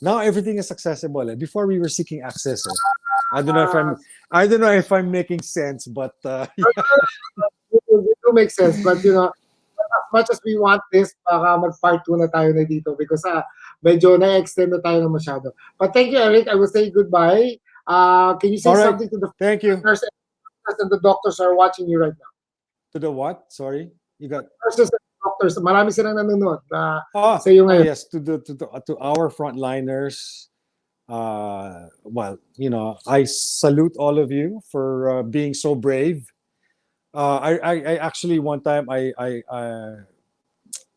Now everything is accessible. Eh. Before we were seeking access. Eh. I don't know if I'm making sense, but yeah. It do make sense, but as much as we want this, baka mag-part 2 na tayo na dito because medyo na-extend na tayo na masyado. But thank you, Eric. I will say goodbye. Can you say something to the thank you nurses and the doctors are watching you right now? To the what? Sorry, you got nurses and doctors. Marami silang nanonood sa iyo ngayon. Yes, to our frontliners. Well, I salute all of you for being so brave. I actually one time a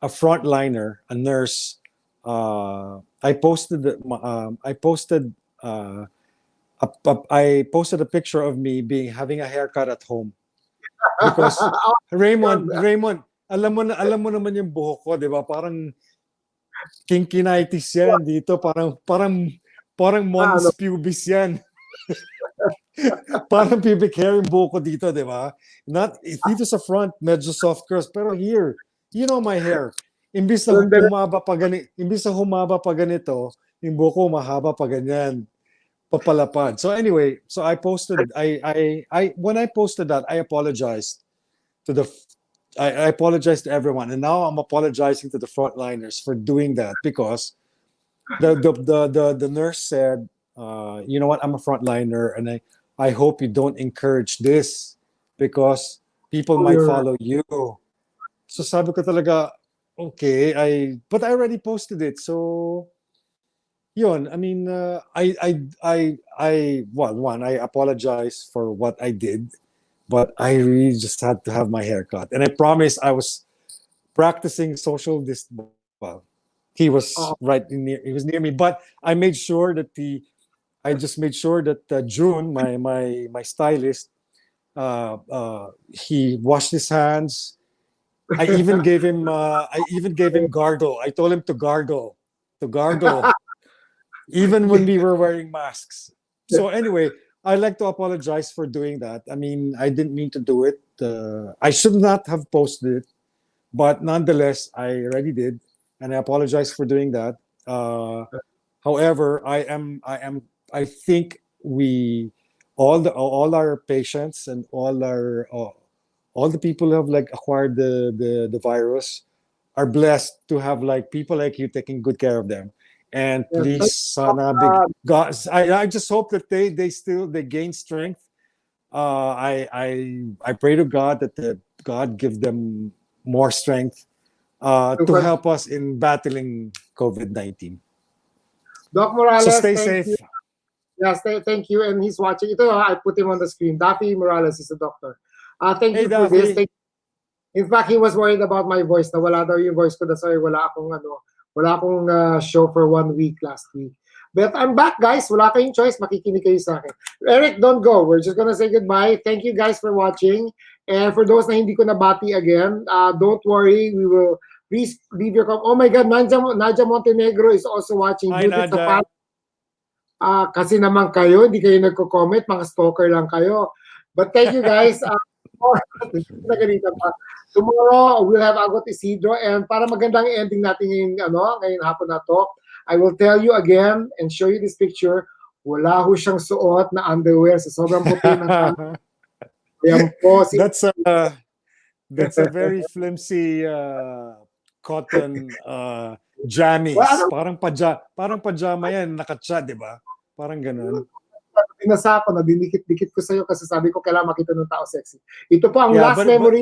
frontliner, a nurse. I posted a picture of me having a haircut at home because Raymond, alam mo naman yung buhok ko, 'di ba? Parang kinkinitis yan dito, parang mons pubis yan. Parang pubic hair yung buhok ko dito, 'di ba? Not dito sa front, medyo soft curls, pero here you know my hair. Imbis na humaba pa ganito, yung buko mahaba pa ganyan, papalapad. So anyway, so I posted, when I posted that, I apologized to I apologized to everyone, and now I'm apologizing to the frontliners for doing that because the nurse said, you know what, I'm a frontliner, and I hope you don't encourage this because people might follow you. So sabi ko talaga, okay, but I already posted it. So yun, I mean, one, I apologize for what I did, but I really just had to have my hair cut. And I promised I was practicing social distance. Well, he was he was near me, but I made sure that I just made sure that June, my stylist, he washed his hands. I even gave him gargle. I told him to gargle, even when we were wearing masks. So anyway, I'd like to apologize for doing that. I mean, I didn't mean to do it. I should not have posted it, but nonetheless, I already did, and I apologize for doing that. However, I think we, all our patients and all the people who have like acquired the virus are blessed to have like people like you taking good care of them. And please, sana God, I just hope that they gain strength. I pray to God that God give them more strength to help us in battling COVID-19. Doc Morales, so stay safe. You. Yes, thank you. And he's watching. Ito, I put him on the screen. Daffy Morales is the doctor. Thank you for Daffy. this. In fact, he was worried about my voice. Na wala daw yung voice ko. That's why wala akong show for 1 week last week. But I'm back, guys. Wala kayong choice. Makikinig kayo sa akin. Eric, don't go. We're just gonna say goodbye. Thank you guys for watching. And for those na hindi ko nabati again, don't worry. We will please leave your comment. Oh my God, Nadia Montenegro is also watching. Hi, Nadia. Kasi naman kayo, hindi kayo nagko-comment. Mga stalker lang kayo. But thank you guys. Tomorrow, we'll have Agot Isidro, and para magandang ending natin ngayon hapon na to, I will tell you again and show you this picture. Wala ho siyang suot na underwear sa sobrang puti ng yan po. That's a very flimsy cotton jammies. Parang pajama yan, nakatsa, di ba? Parang ganun. Pinasa ko, dinikit-dikit ko sa'yo kasi sabi ko kailangan makita ng tao sexy. Ito po ang last memory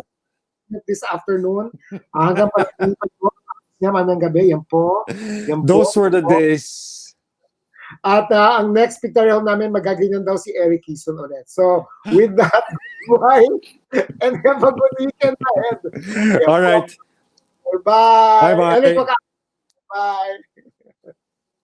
this afternoon. Hanggang pag-ipan ko, mamayang gabi, yan po. Those were the days. At ang next pictorial namin, magaganyan daw si Eric Quizon ulit. So, with that, bye. And have a good weekend ahead. All right. Bye. Bye-bye. Bye.